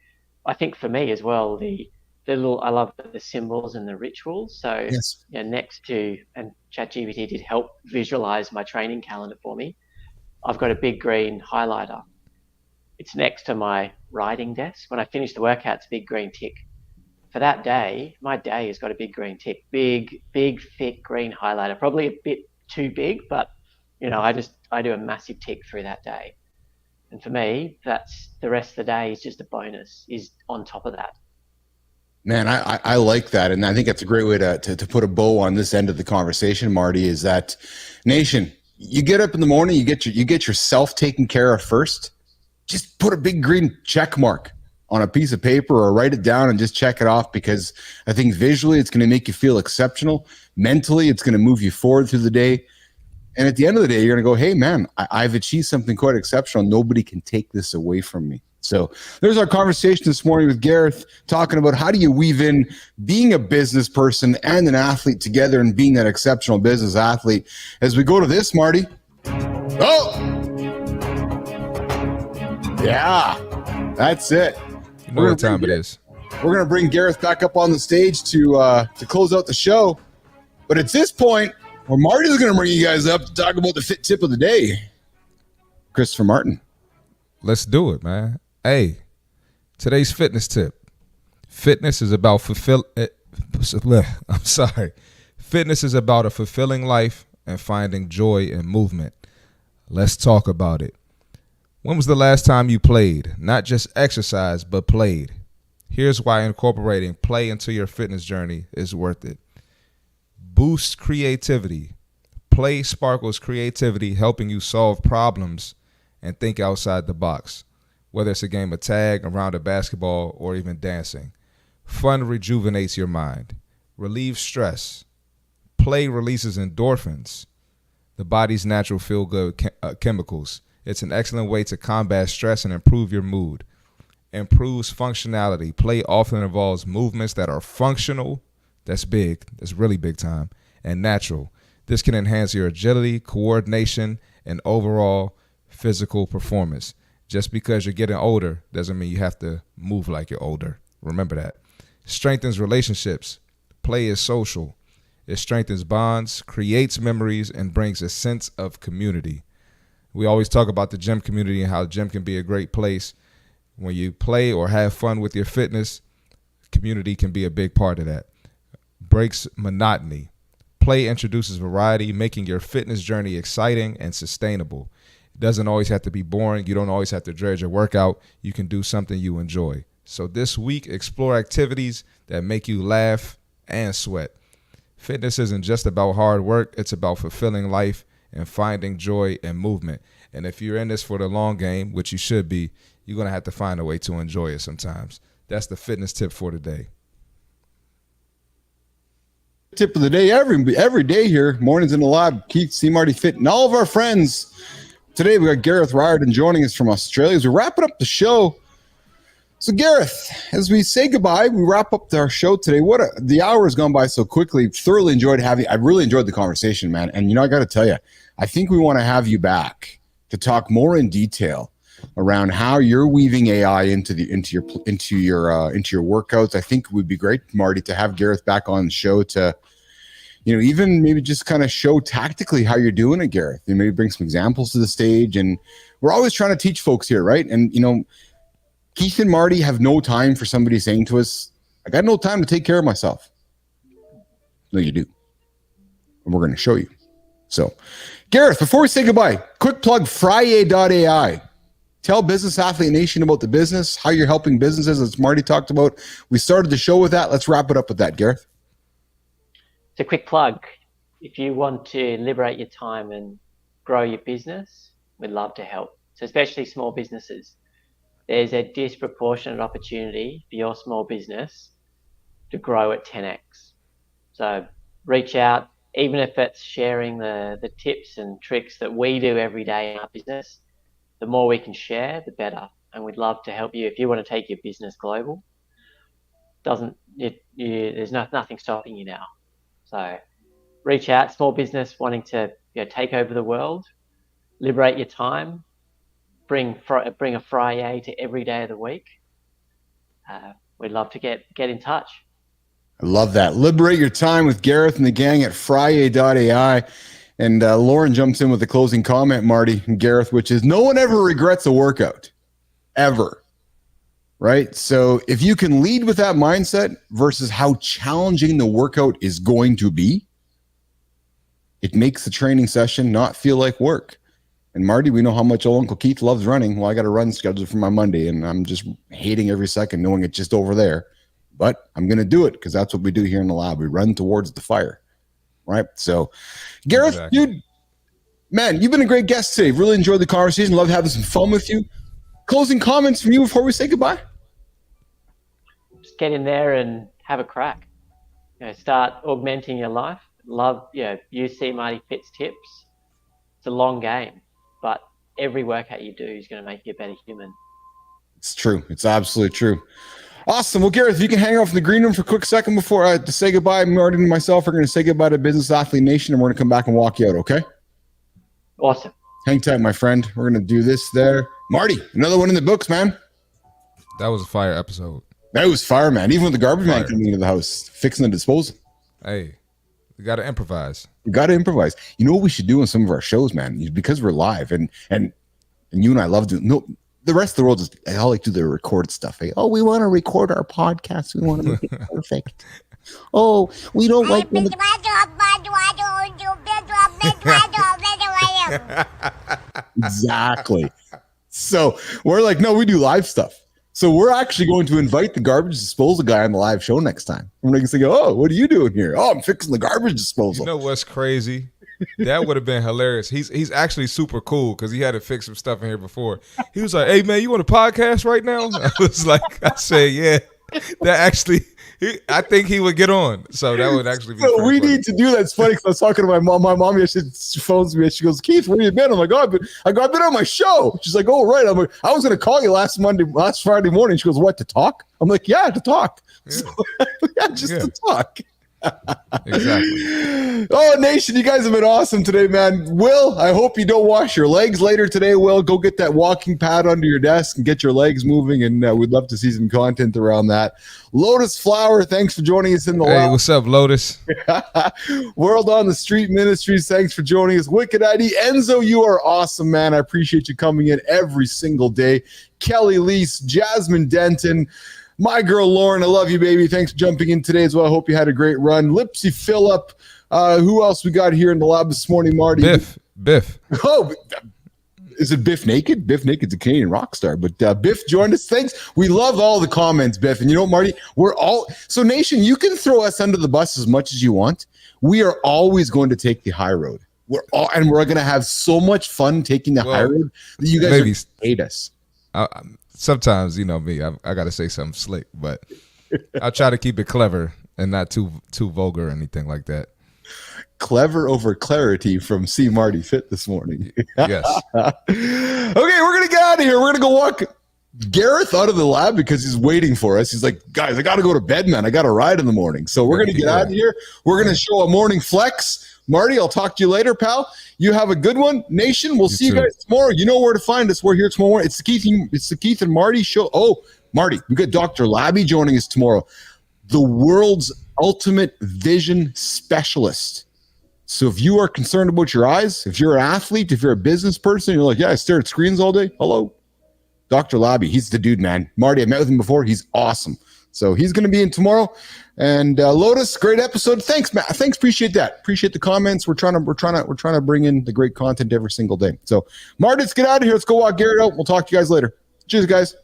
I think for me as well, I love the symbols and the rituals. So yes. Next to, and ChatGPT did help visualize my training calendar for me, I've got a big green highlighter. It's next to my writing desk. When I finish the workout, it's a big green tick. For that day, my day has got a big green tick. Big, thick green highlighter. Probably a bit too big, but I do a massive tick through that day. And for me, that's the rest of the day is just a bonus, is on top of that. Man, I like that. And I think that's a great way to put a bow on this end of the conversation, Marty, is that, nation, you get up in the morning, you get yourself taken care of first. Just put a big green check mark. on a piece of paper or write it down and just check it off, because I think visually it's going to make you feel exceptional. Mentally, it's going to move you forward through the day. And at the end of the day, you're going to go, hey, man, I've achieved something quite exceptional. Nobody can take this away from me. So there's our conversation this morning with Gareth, talking about how do you weave in being a business person and an athlete together and being that exceptional business athlete. As we go to this, Marty. Oh! Yeah, that's it. You know what time it is. We're going to bring Gareth back up on the stage to close out the show. But at this point, where Marty's going to bring you guys up to talk about the fit tip of the day. Christopher Martin. Let's do it, man. Hey, today's fitness tip. Fitness is about Fitness is about a fulfilling life and finding joy in movement. Let's talk about it. When was the last time you played? Not just exercise, but played. Here's why incorporating play into your fitness journey is worth it. Boost creativity. Play sparkles creativity, helping you solve problems and think outside the box. Whether it's a game of tag, a round of basketball, or even dancing. Fun rejuvenates your mind. Relieves stress. Play releases endorphins, the body's natural feel-good chemicals. It's an excellent way to combat stress and improve your mood. Improves functionality. Play often involves movements that are functional, that's big, that's really big time, and natural. This can enhance your agility, coordination, and overall physical performance. Just because you're getting older doesn't mean you have to move like you're older. Remember that. Strengthens relationships. Play is social. It strengthens bonds, creates memories, and brings a sense of community. We always talk about the gym community and how gym can be a great place. When you play or have fun with your fitness, community can be a big part of that. Breaks monotony. Play introduces variety, making your fitness journey exciting and sustainable. It doesn't always have to be boring. You don't always have to dread your workout. You can do something you enjoy. So this week, explore activities that make you laugh and sweat. Fitness isn't just about hard work. It's about fulfilling life and finding joy and movement. And if you're in this for the long game, which you should be, you're going to have to find a way to enjoy it sometimes. That's the fitness tip for today. Tip of the day every day here, mornings in the lab. Keith, C. Marty Fit, and all of our friends. Today we got Gareth Riordan joining us from Australia as we're wrapping up the show. So Gareth, as we say goodbye, we wrap up our show today. The hour has gone by so quickly. Thoroughly enjoyed having you. I really enjoyed the conversation, man. And I got to tell you, I think we want to have you back to talk more in detail around how you're weaving AI into your workouts. I think it would be great, Marty, to have Gareth back on the show to, even maybe just kind of show tactically how you're doing it, Gareth. And maybe bring some examples to the stage. And we're always trying to teach folks here, right? And Keith and Marty have no time for somebody saying to us, I got no time to take care of myself. No, you do. And we're going to show you. So, Gareth, before we say goodbye, quick plug, Frye.ai. Tell Business Athlete Nation about the business, how you're helping businesses, as Marty talked about. We started the show with that. Let's wrap it up with that, Gareth. It's a quick plug. If you want to liberate your time and grow your business, we'd love to help. So especially small businesses. There's a disproportionate opportunity for your small business to grow at 10x. So reach out, even if it's sharing the tips and tricks that we do every day in our business. The more we can share, the better. And we'd love to help you if you want to take your business global. There's nothing stopping you now. So reach out, small business wanting to take over the world, liberate your time. Bring a Friday to every day of the week. We'd love to get in touch. I love that. Liberate your time with Gareth and the gang at Frye.ai. And Lauren jumps in with the closing comment, Marty and Gareth, which is no one ever regrets a workout, ever. Right? So if you can lead with that mindset versus how challenging the workout is going to be, it makes the training session not feel like work. And Marty, we know how much old Uncle Keith loves running. Well, I got a run scheduled for my Monday, and I'm just hating every second knowing it's just over there. But I'm going to do it because that's what we do here in the lab. We run towards the fire, right? So, Gareth, exactly. You've been a great guest today. Really enjoyed the conversation. Love having some fun with you. Closing comments from you before we say goodbye? get in there and have a crack. Start augmenting your life. Use C Marty Fit's tips. It's a long game, but every workout you do is going to make you a better human. It's true. It's absolutely true. Awesome. Well, Gareth, if you can hang out from the green room for a quick second before to say goodbye. Marty and myself are going to say goodbye to Business Athlete Nation, and we're going to come back and walk you out, okay? Awesome. Hang tight, my friend. We're going to do this there. Marty, another one in the books, man. That was a fire episode. That was fire, man. Even with the garbage man coming into the house, fixing the disposal. Hey, we got to improvise. We got to improvise. You know what we should do in some of our shows, man? Because we're live, and you and I love doing. No, the rest of the world just all like do the record stuff. Hey, oh, we want to record our podcast. We want to make it perfect. Oh, we don't like when Exactly. So we're like, no, we do live stuff. So we're actually going to invite the garbage disposal guy on the live show next time. We're going to say, oh, what are you doing here? Oh, I'm fixing the garbage disposal. You know what's crazy? That would have been hilarious. He's actually super cool because he had to fix some stuff in here before. He was like, hey, man, you want a podcast right now? I was like, I said, yeah. That actually, I think he would get on. So that would actually be so we funny. need to do that. It's funny because I was talking to my mom. My mom yesterday, she phones me and she goes, Keith, where you been? I'm like, oh, I've been on my show. She's like, oh, right. I'm like, I was going to call you last Friday morning. She goes, what, to talk? I'm like, yeah, to talk. Yeah. So, to talk. Exactly. Oh, Nation, you guys have been awesome today, man. Will, I hope you don't wash your legs later today. Will, go get that walking pad under your desk and get your legs moving, and we'd love to see some content around that. Lotus Flower, thanks for joining us in the Hey, lab. what's up, Lotus? World on the Street Ministries, thanks for joining us. Wicked ID, Enzo, you are awesome, man. I appreciate you coming in every single day. Kelly Lease, Jasmine Denton, my girl Lauren, I love you, baby. Thanks for jumping in today as well. I hope you had a great run. Lipsy Phillip. Who else we got here in the lab this morning, Marty? Biff. Oh, is it Biff Naked? Biff Naked's a Canadian rock star, but Biff joined us. Thanks. We love all the comments, Biff. And you know what, Marty? So Nation, you can throw us under the bus as much as you want. We are always going to take the high road. We're going to have so much fun taking the high road that you guys are going to hate us. Sometimes, you know me, I got to say something slick, but I'll try to keep it clever and not too vulgar or anything like that. Clever over clarity from C Marty Fit this morning. Yes. Okay, we're going to get out of here. We're going to go walk Gareth out of the lab because he's waiting for us. He's like, guys, I got to go to bed, man. I got to ride in the morning. So we're going to get out of here. We're going to show a morning flex. Marty, I'll talk to you later, pal. You have a good one. Nation, we'll see you guys tomorrow. You know where to find us. We're here tomorrow morning. It's the Keith and Marty show. Oh, Marty, we got Dr. Labby joining us tomorrow. The world's ultimate vision specialist. So if you are concerned about your eyes, if you're an athlete, if you're a business person, you're like, yeah, I stare at screens all day. Hello. Dr. Labby, he's the dude, man. Marty, I met with him before. He's awesome. So he's going to be in tomorrow. And Lotus, great episode. Thanks, Matt. Thanks, appreciate that. Appreciate the comments. We're trying to bring in the great content every single day. So, Marty, let's get out of here. Let's go walk Garrett out. We'll talk to you guys later. Cheers, guys.